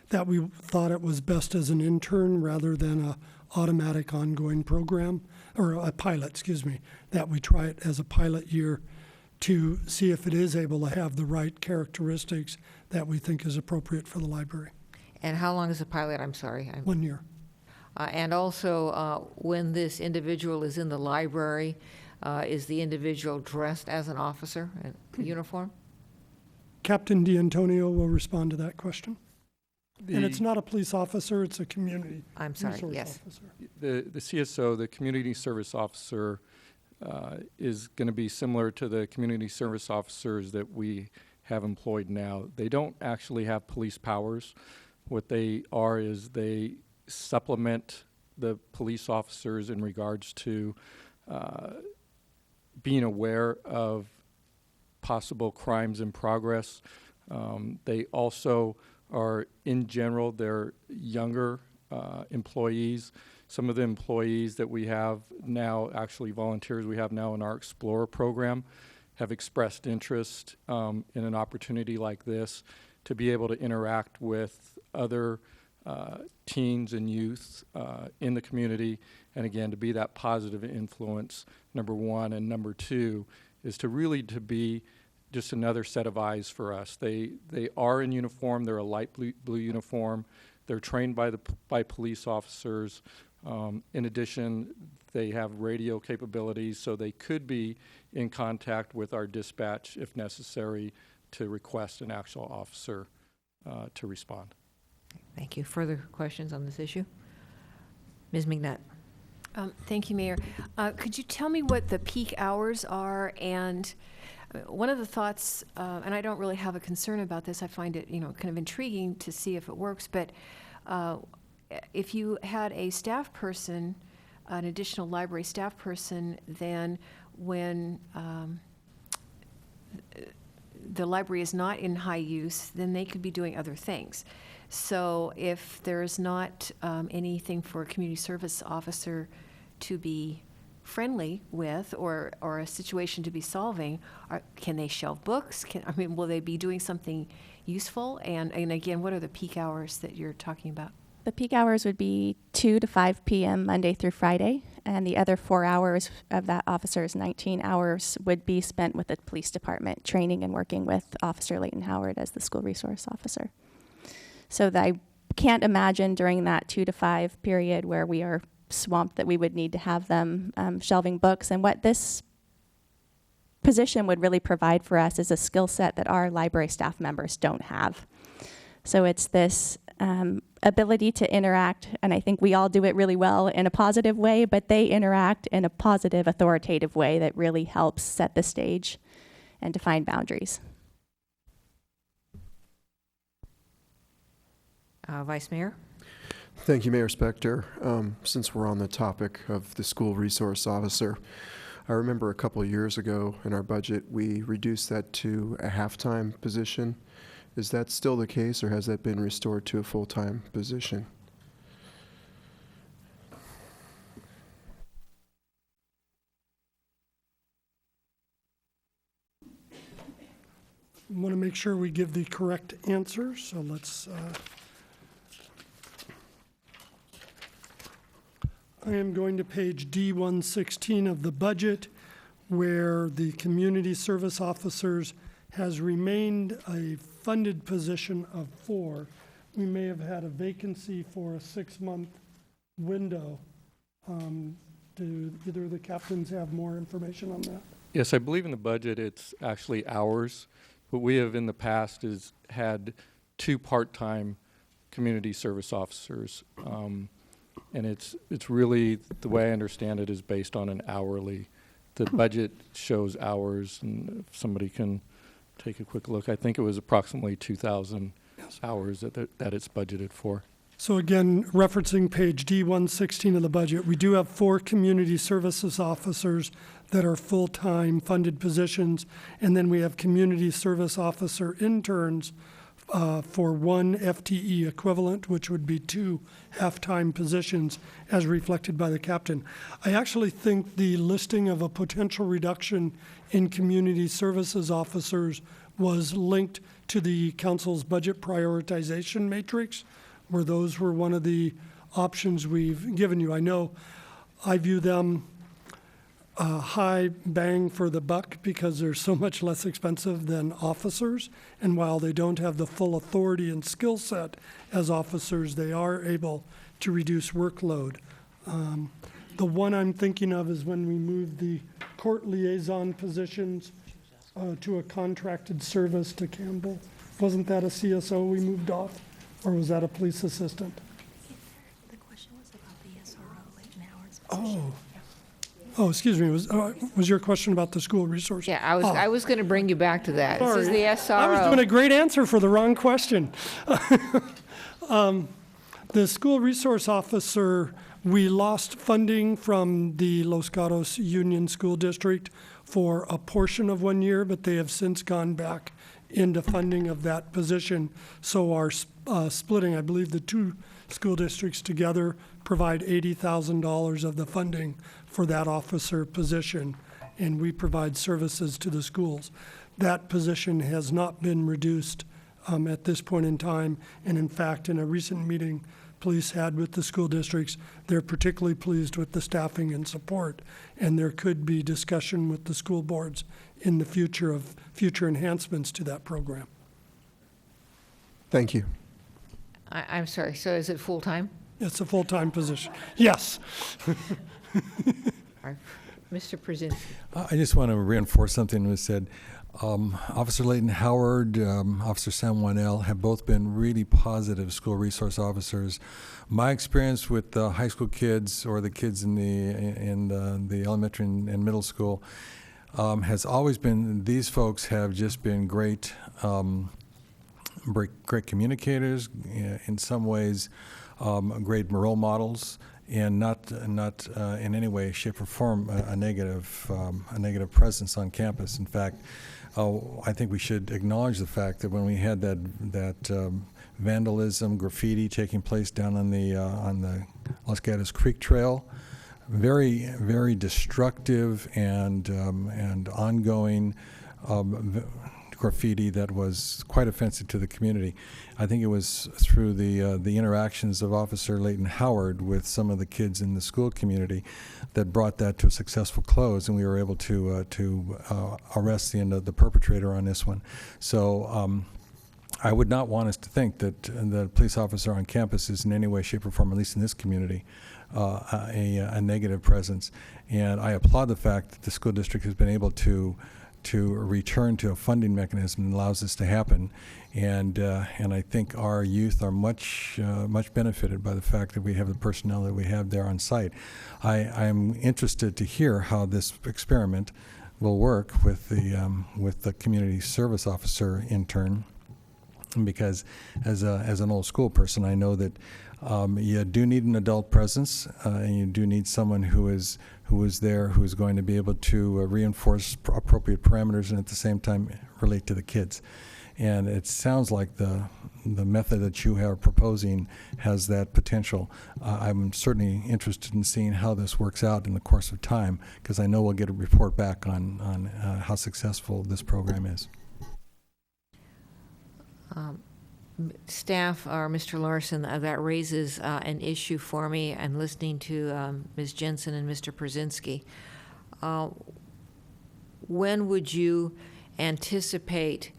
that we thought it was best as an intern rather than a automatic ongoing program, or a pilot, that we try it as a pilot year to see if it is able to have the right characteristics that we think is appropriate for the library. And how long is the pilot? I'm sorry. 1 year. And also, when this individual is in the library, is the individual dressed as an officer in uniform? Captain D'Antonio will respond to that question. And it's not a police officer, it's a community resource officer. The CSO, the community service officer, is going to be similar to the community service officers that we have employed now. They don't actually have police powers. What they are is they supplement the police officers in regards to being aware of possible crimes in progress. They also are, in general, they're younger employees. Some of the employees that we have now, actually volunteers we have now in our Explorer program, have expressed interest in an opportunity like this to be able to interact with other teens and youth in the community, and again, to be that positive influence, number one. And number two is to be just another set of eyes for us. They are in uniform. They're a light blue uniform. They're trained by police officers. In addition, they have radio capabilities, so they could be in contact with our dispatch if necessary to request an actual officer to respond. Thank you. Further questions on this issue? Ms. McNutt. Thank you, Mayor. Could you tell me what the peak hours are? And one of the thoughts, and I don't really have a concern about this, I find it, kind of intriguing to see if it works, but if you had a staff person an additional library staff person, then when the library is not in high use, then they could be doing other things. So if there's not anything for a community service officer to be friendly with, or a situation to be solving, can they shelve books? Will they be doing something useful? And again, what are the peak hours that you're talking about? The peak hours would be 2 to 5 p.m. Monday through Friday, and the other 4 hours of that officer's 19 hours would be spent with the police department, training and working with Officer Leighton Howard as the school resource officer. So I can't imagine during that 2 to 5 period where we are swamped that we would need to have them shelving books. And what this position would really provide for us is a skill set that our library staff members don't have. So it's this ability to interact, and I think we all do it really well in a positive way, but they interact in a positive, authoritative way that really helps set the stage and define boundaries. Vice Mayor? Thank you, Mayor Spector. Since we're on the topic of the school resource officer, I remember a couple of years ago in our budget, we reduced that to a half-time position. Is that still the case, or has that been restored to a full-time position? I want to make sure we give the correct answer, so let's... I am going to page D116 of the budget, where the community service officers has remained a funded position of 4. We may have had a vacancy for a 6-month window. Do either of the captains have more information on that? Yes, I believe in the budget it's actually hours. What we have in the past is had 2 part-time community service officers. And it's really, the way I understand it, is based on an hourly. The budget shows hours, and if somebody can take a quick look, I think it was approximately 2,000 hours that it's budgeted for. So again, referencing page D116 of the budget, we do have 4 community services officers that are full-time funded positions, and then we have community service officer interns for 1 FTE equivalent, which would be 2 half-time positions as reflected by the captain. I actually think the listing of a potential reduction in community services officers was linked to the council's budget prioritization matrix, where those were one of the options we've given you. I know I view them high bang for the buck because they're so much less expensive than officers, and while they don't have the full authority and skill set as officers, they are able to reduce workload. The one I'm thinking of is when we moved the court liaison positions to a contracted service to Campbell. Wasn't that a CSO we moved off, or was that a police assistant? The question was about the SRO, Leighton Howard's position. Oh, excuse me. Was your question about the school resource? Yeah, I was going to bring you back to that. Sorry. This is the SRO. I was doing a great answer for the wrong question. The school resource officer, we lost funding from the Los Gatos Union School District for a portion of 1 year, but they have since gone back into funding of that position. So our splitting, I believe the 2 school districts together provide $80,000 of the funding for that officer position, and we provide services to the schools. That position has not been reduced at this point in time, and in fact, in a recent meeting police had with the school districts, they're particularly pleased with the staffing and support, and there could be discussion with the school boards in the future of future enhancements to that program. Thank you. I'm sorry, so is it full-time? It's a full-time position. Yes. Mr. Przinski. I just want to reinforce something that was said. Officer Leighton Howard, Officer Sam Wanell have both been really positive school resource officers. My experience with the high school kids or the kids in the elementary and middle school has always been, these folks have just been great great communicators, in some ways great role models, and not in any way, shape, or form a negative presence on campus. In fact, I think we should acknowledge the fact that when we had that vandalism, graffiti taking place down on the Los Gatos Creek Trail, very, very destructive and ongoing graffiti that was quite offensive to the community. I think it was through the interactions of Officer Leighton Howard with some of the kids in the school community that brought that to a successful close, and we were able to arrest the perpetrator on this one. So I would not want us to think that the police officer on campus is in any way, shape, or form, at least in this community, a negative presence. And I applaud the fact that the school district has been able to return to a funding mechanism that allows this to happen, and I think our youth are much benefited by the fact that we have the personnel that we have there on site. I'm interested to hear how this experiment will work with the community service officer intern, because as an old school person, I know that you do need an adult presence, and you do need someone who is there, who is going to be able to reinforce appropriate parameters and at the same time relate to the kids. And it sounds like the method that you are proposing has that potential. I'm certainly interested in seeing how this works out in the course of time, because I know we'll get a report back on how successful this program is. Staff, or Mr. Larson, that raises an issue for me, and listening to Ms. Jensen and Mr. Brzezinski. When would you anticipate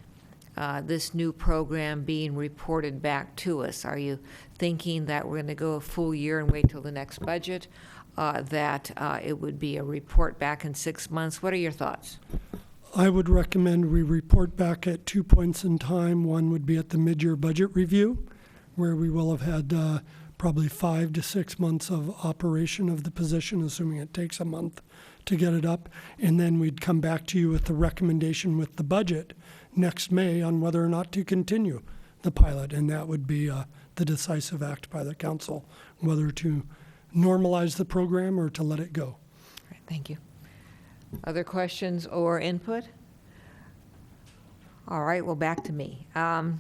this new program being reported back to us? Are you thinking that we're going to go a full year and wait till the next budget, that it would be a report back in 6 months? What are your thoughts? I would recommend we report back at 2 points in time. One would be at the mid-year budget review, where we will have had probably 5 to 6 months of operation of the position, assuming it takes a month to get it up. And then we'd come back to you with the recommendation with the budget next May on whether or not to continue the pilot. And that would be the decisive act by the council, whether to normalize the program or to let it go. All right, thank you. Other questions or input? All right, well, back to me. And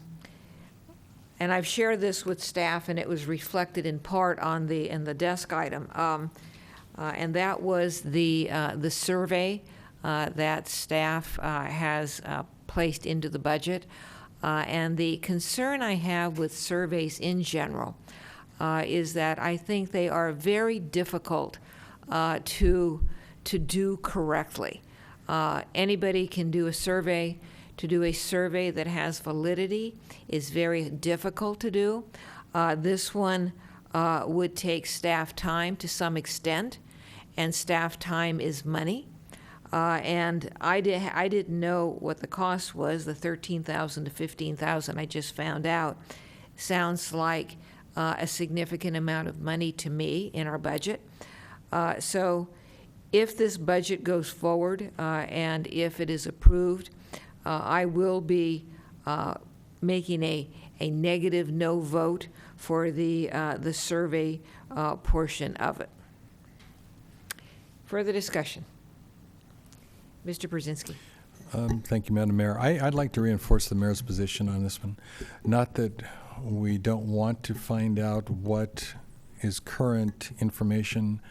I've shared this with staff, and it was reflected in part on in the desk item, and that was the survey that staff has placed into the budget. And the concern I have with surveys in general is that I think they are very difficult to do correctly. Anybody can do a survey. To do a survey that has validity is very difficult to do. This one would take staff time to some extent, and staff time is money. And I didn't know what the cost was, the $13,000 to $15,000 I just found out. Sounds like a significant amount of money to me in our budget. So if this budget goes forward and if it is approved, I will be making a negative no vote for the survey portion of it. Further discussion. Mr. Brzezinski. Thank you, Madam Mayor. I'd like to reinforce the mayor's position on this one. Not that we don't want to find out what is current information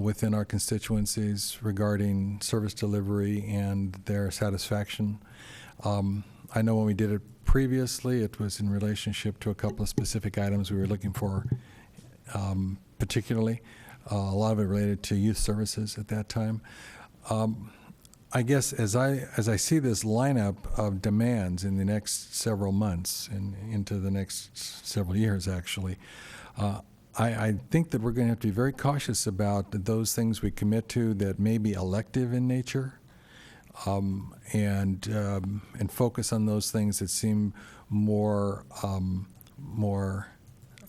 within our constituencies regarding service delivery and their satisfaction. I know when we did it previously, it was in relationship to a couple of specific items we were looking for, particularly. A lot of it related to youth services at that time. I guess as I see this lineup of demands in the next several months and into the next several years, actually, I think that we're going to have to be very cautious about those things we commit to that may be elective in nature, and focus on those things that seem more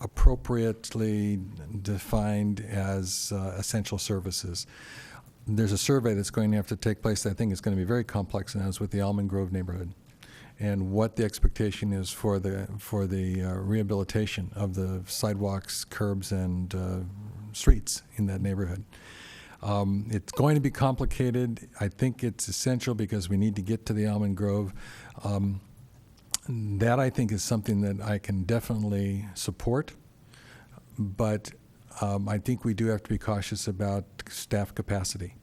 appropriately defined as essential services. There's a survey that's going to have to take place that I think is going to be very complex, and that is with the Almond Grove neighborhood, and what the expectation is for the rehabilitation of the sidewalks, curbs, and streets in that neighborhood. It's going to be complicated. I think it's essential because we need to get to the almond grove. That, I think, is something that I can definitely support, but I think we do have to be cautious about staff capacity.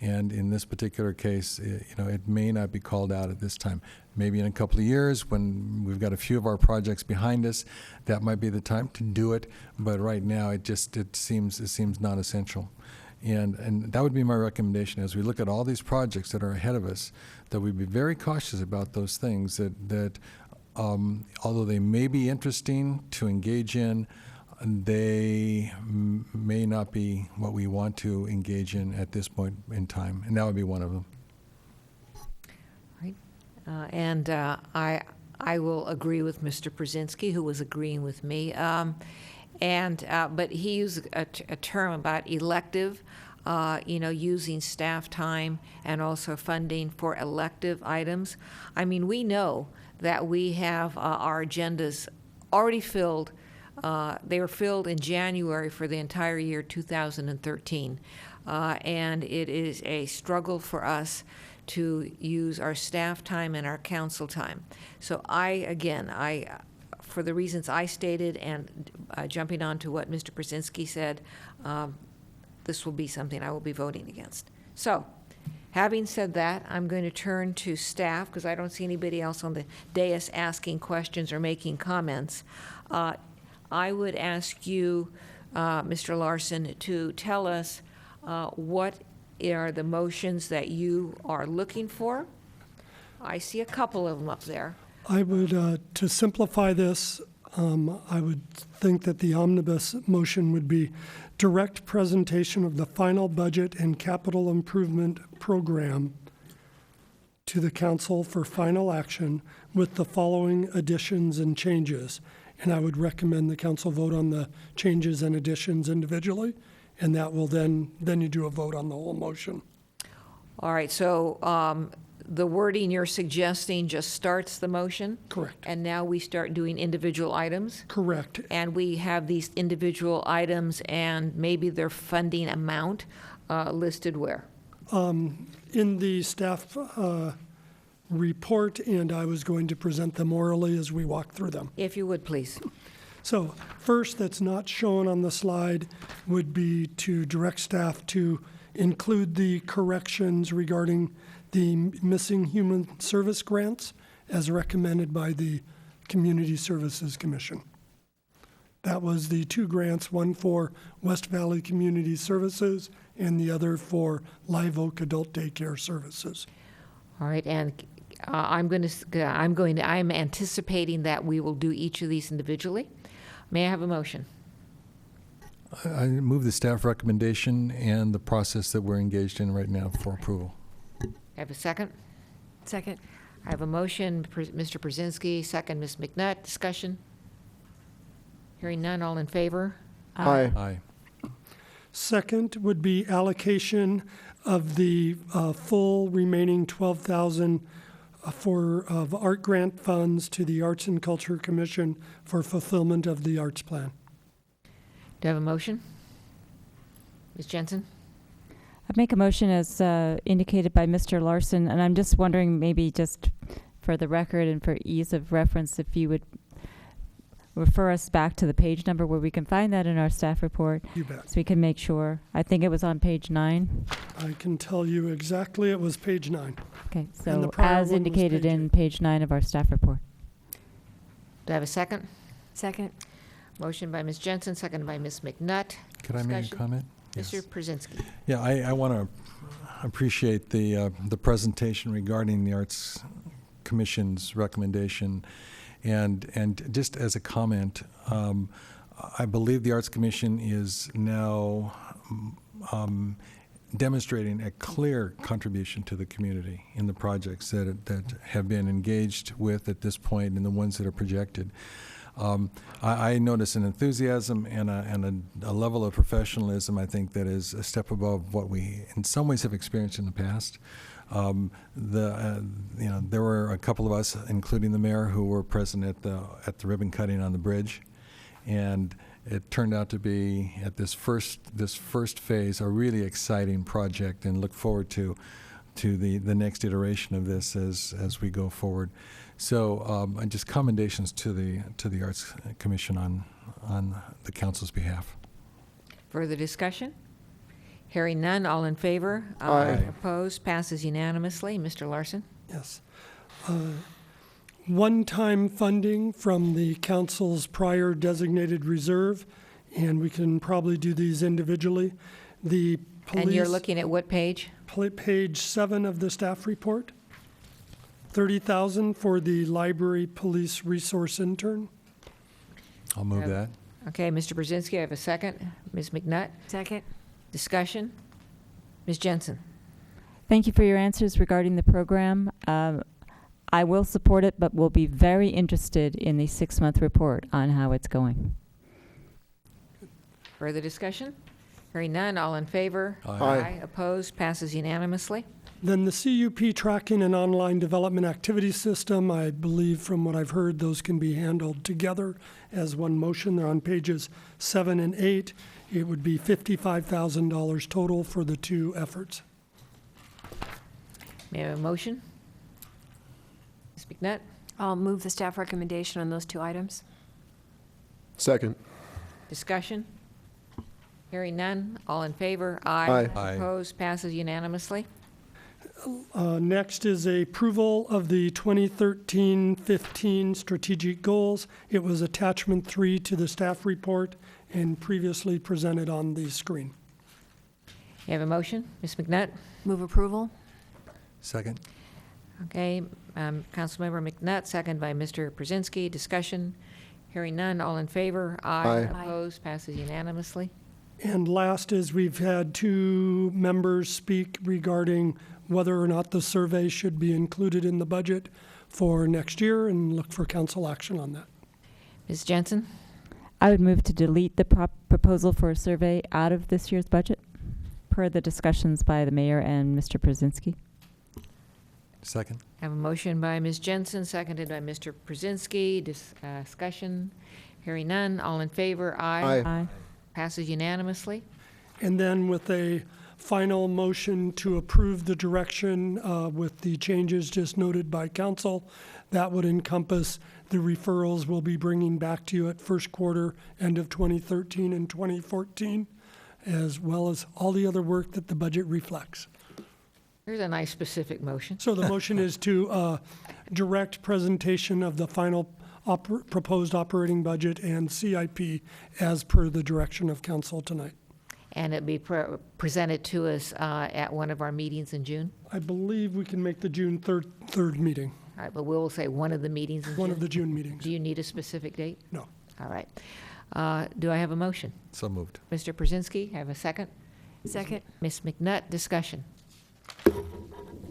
And in this particular case, it may not be called out at this time. Maybe in a couple of years, when we've got a few of our projects behind us, that might be the time to do it. But right now, it seems not essential. And that would be my recommendation as we look at all these projects that are ahead of us, that we be very cautious about those things that although they may be interesting to engage in, they may not be what we want to engage in at this point in time, and that would be one of them. Right. I will agree with Mr. Brzezinski, who was agreeing with me. But he used a term about elective, using staff time and also funding for elective items. I mean, we know that we have our agendas already filled. They were filled in January for the entire year 2013. And it is a struggle for us to use our staff time and our council time. So for the reasons I stated and jumping on to what Mr. Brzezinski said, this will be something I will be voting against. So, having said that, I'm going to turn to staff because I don't see anybody else on the dais asking questions or making comments. I would ask you, Mr. Larson, to tell us what are the motions that you are looking for. I see a couple of them up there. I would, to simplify this, I would think that the omnibus motion would be direct presentation of the final budget and capital improvement program to the council for final action with the following additions and changes. And I would recommend the council vote on the changes and additions individually, and that will then you do a vote on the whole motion. All right, so the wording you're suggesting just starts the motion? Correct. And now we start doing individual items? Correct. And we have these individual items and maybe their funding amount listed where? In the staff report, and I was going to present them orally as we walk through them. If you would, please. So first, that's not shown on the slide, would be to direct staff to include the corrections regarding the missing human service grants as recommended by the Community Services Commission. That was the two grants, one for West Valley Community Services and the other for Live Oak Adult Daycare Services. All right, and I'm anticipating that we will do each of these individually. May I have a motion? I move the staff recommendation and the process that we're engaged in right now for approval. I have a second? Second. I have a motion, Mr. Brzezinski, second, Ms. McNutt. Discussion? Hearing none, all in favor? Aye. Aye. Second would be allocation of the full remaining $12,000 of art grant funds to the Arts and Culture Commission for fulfillment of the arts plan. Do I have a motion? Ms. Jensen? I'd make a motion as indicated by Mr. Larson, and I'm just wondering, maybe just for the record and for ease of reference, if you would refer us back to the page number where we can find that in our staff report. You bet. So we can make sure. I think it was on page 9. I can tell you exactly, it was page 9. Okay, And the so prior as one was indicated page in 8. page 9 of our staff report. Do I have a second? Second. Motion by Ms. Jensen, second by Ms. McNutt. Could I make a Discussion? comment? Mr. Brzezinski. Yeah, I want to appreciate the presentation regarding the Arts Commission's recommendation. And just as a comment, I believe the Arts Commission is now demonstrating a clear contribution to the community in the projects that have been engaged with at this point and the ones that are projected. I notice an enthusiasm and a level of professionalism, I think, that is a step above what we in some ways have experienced in the past. There were a couple of us, including the mayor, who were present at the ribbon cutting on the bridge, and it turned out to be, at this first phase, a really exciting project, and look forward to the next iteration of this as we go forward. So, and just commendations to the Arts Commission on the council's behalf. Further discussion? Hearing none, all in favor? Aye. Opposed? Passes unanimously. Mr. Larson? Yes. One-time funding from the council's prior designated reserve, and we can probably do these individually. The police. And you're looking at what page? Page 7 of the staff report. $30,000 for the library police resource intern. I'll move that. Okay, Mr. Brzezinski, I have a second. Ms. McNutt? Second. Discussion? Ms. Jensen? Thank you for your answers regarding the program. I will support it, but will be very interested in the 6-month report on how it's going. Further discussion? Hearing none, all in favor? Aye. Opposed? Passes unanimously. Then the CUP tracking and online development activity system, I believe from what I've heard, those can be handled together as one motion. They're on pages 7 and 8. It would be $55,000 total for the two efforts. May I have a motion? Ms. McNutt? I'll move the staff recommendation on those two items. Second. Discussion? Hearing none, all in favor? Aye. Aye. Opposed? Passes unanimously. Next is a approval of the 2013-15 strategic goals. It was attachment 3 to the staff report and previously presented on the screen. You have a motion? Ms. McNutt? Move approval. Second. Okay, Councilmember McNutt, second by Mr. Brzezinski. Discussion? Hearing none, all in favor? Aye. Opposed? Passes unanimously. And last is we've had 2 members speak regarding whether or not the survey should be included in the budget for next year, and look for council action on that. Ms. Jensen? I would move to delete the proposal for a survey out of this year's budget, per the discussions by the mayor and Mr. Brzezinski. Second. I have a motion by Ms. Jensen, seconded by Mr. Brzezinski. Discussion? Hearing none, all in favor? Aye. Aye. Passes unanimously. And then with a final motion to approve the direction with the changes just noted by council, that would encompass the referrals we'll be bringing back to you at first quarter, end of 2013 and 2014, as well as all the other work that the budget reflects. Here's a nice specific motion. So the motion is to direct presentation of the final proposed operating budget and CIP as per the direction of council tonight. And it'll be presented to us at one of our meetings in June. I believe we can make the June 3rd meeting, All right, but we'll say one of the meetings in one June. of the June meetings. Do you need a specific date? No. All right. Do I have a motion? So moved. Mr. Brzezinski, have a second? Second. Ms. McNutt, discussion.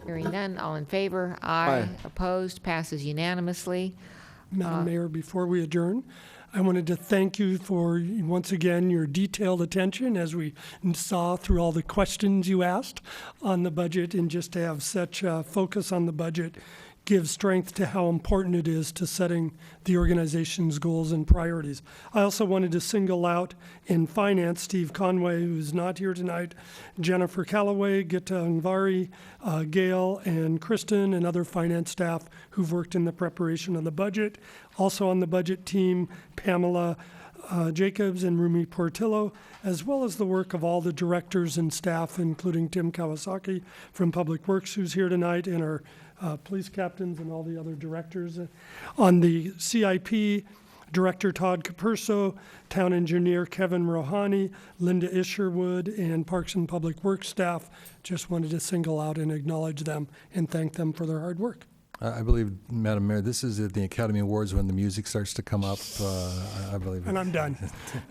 Hearing none, all in favor? Aye. Opposed? Passes unanimously. Madam Mayor, before we adjourn, I wanted to thank you for, once again, your detailed attention as we saw through all the questions you asked on the budget, and just to have such a focus on the budget gives strength to how important it is to setting the organization's goals and priorities. I also wanted to single out in finance Steve Conway, who's not here tonight, Jennifer Callaway, Gita Angvari, Gail, and Kristen, and other finance staff who've worked in the preparation of the budget. Also on the budget team, Pamela Jacobs and Rumi Portillo, as well as the work of all the directors and staff, including Tim Kawasaki from Public Works, who's here tonight, and our police captains and all the other directors. On the CIP, Director Todd Capurso, Town Engineer Kevin Rohani, Linda Isherwood, and Parks and Public Works staff. Just wanted to single out and acknowledge them and thank them for their hard work. I believe, Madam Mayor, this is at the Academy Awards when the music starts to come up, I believe. And I'm done.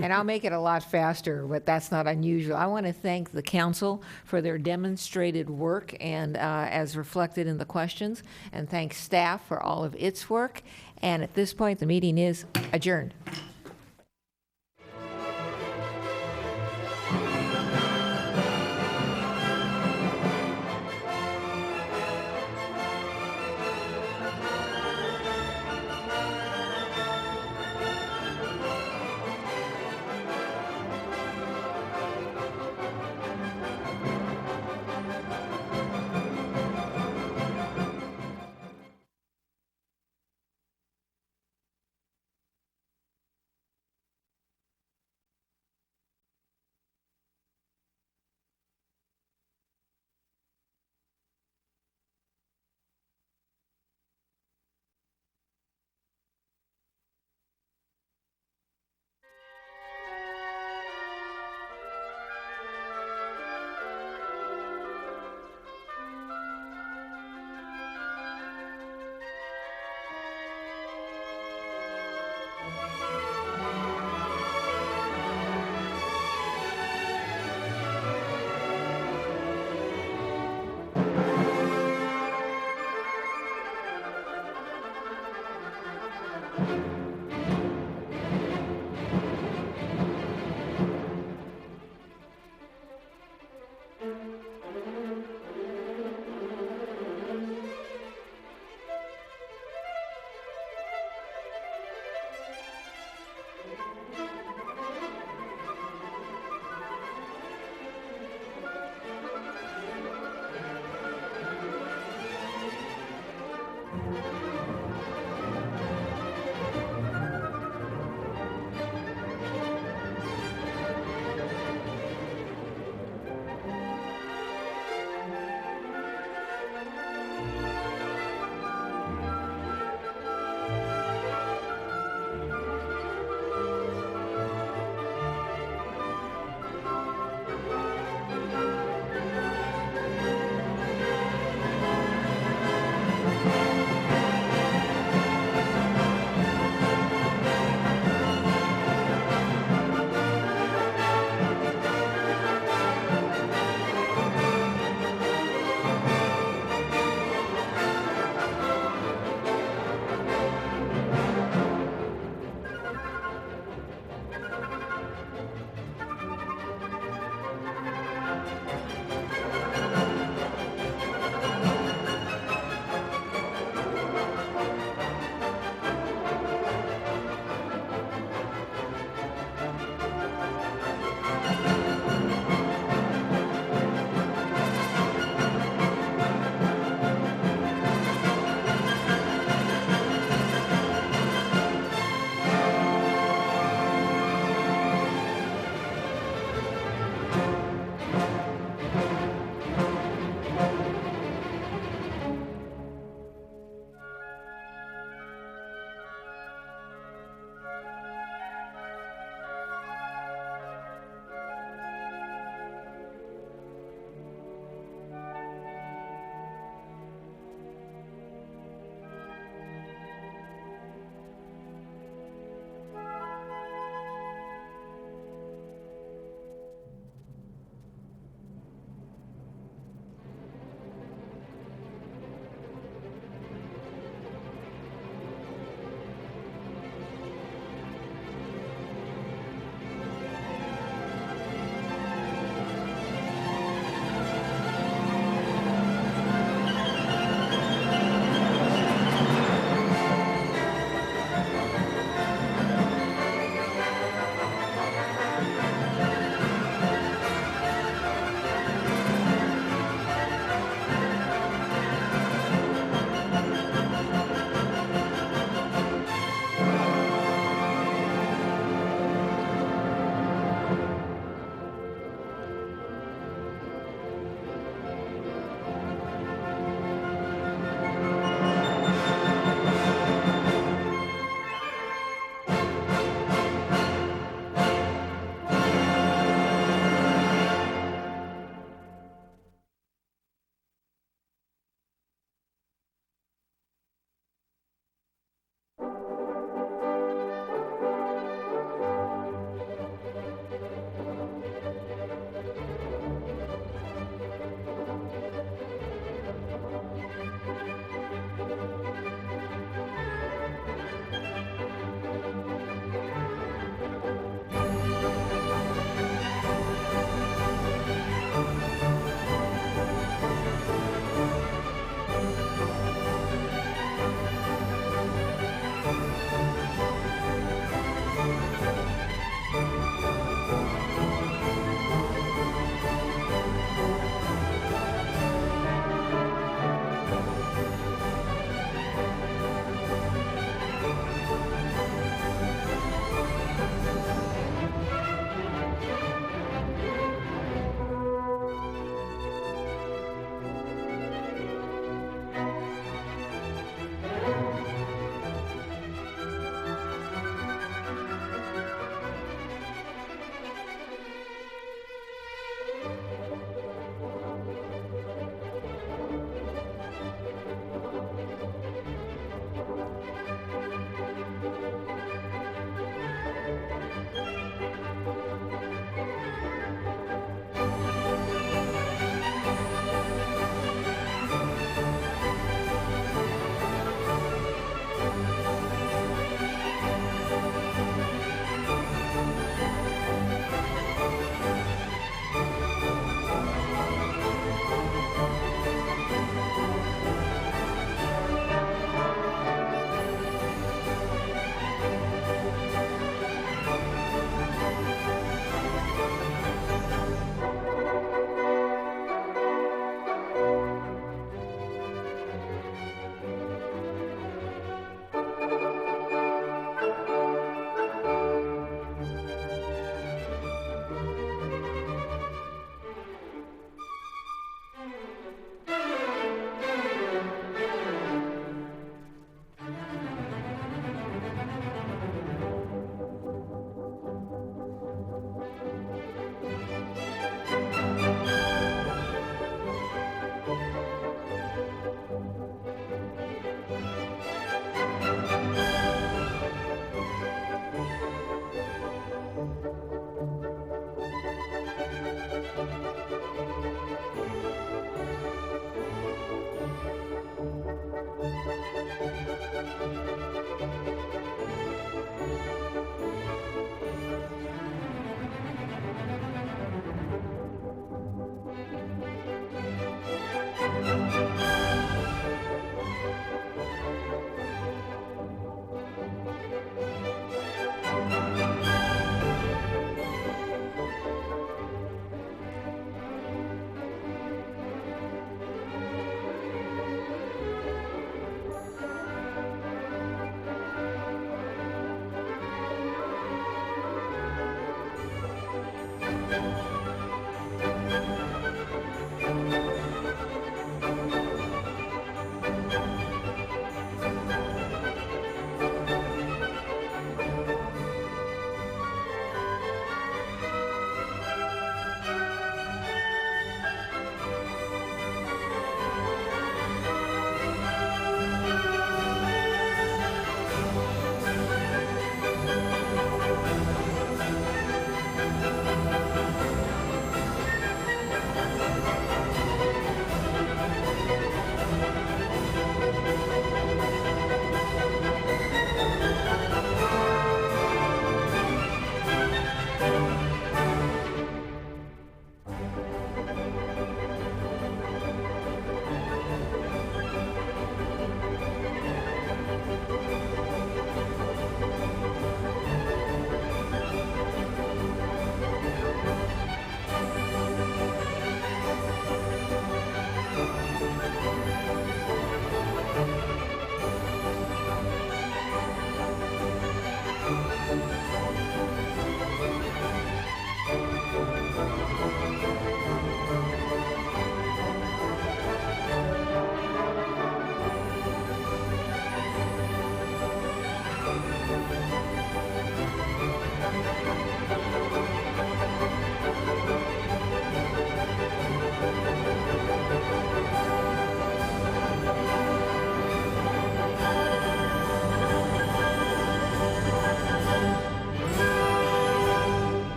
And I'll make it a lot faster, but that's not unusual. I want to thank the council for their demonstrated work and as reflected in the questions, and thank staff for all of its work. And at this point, the meeting is adjourned.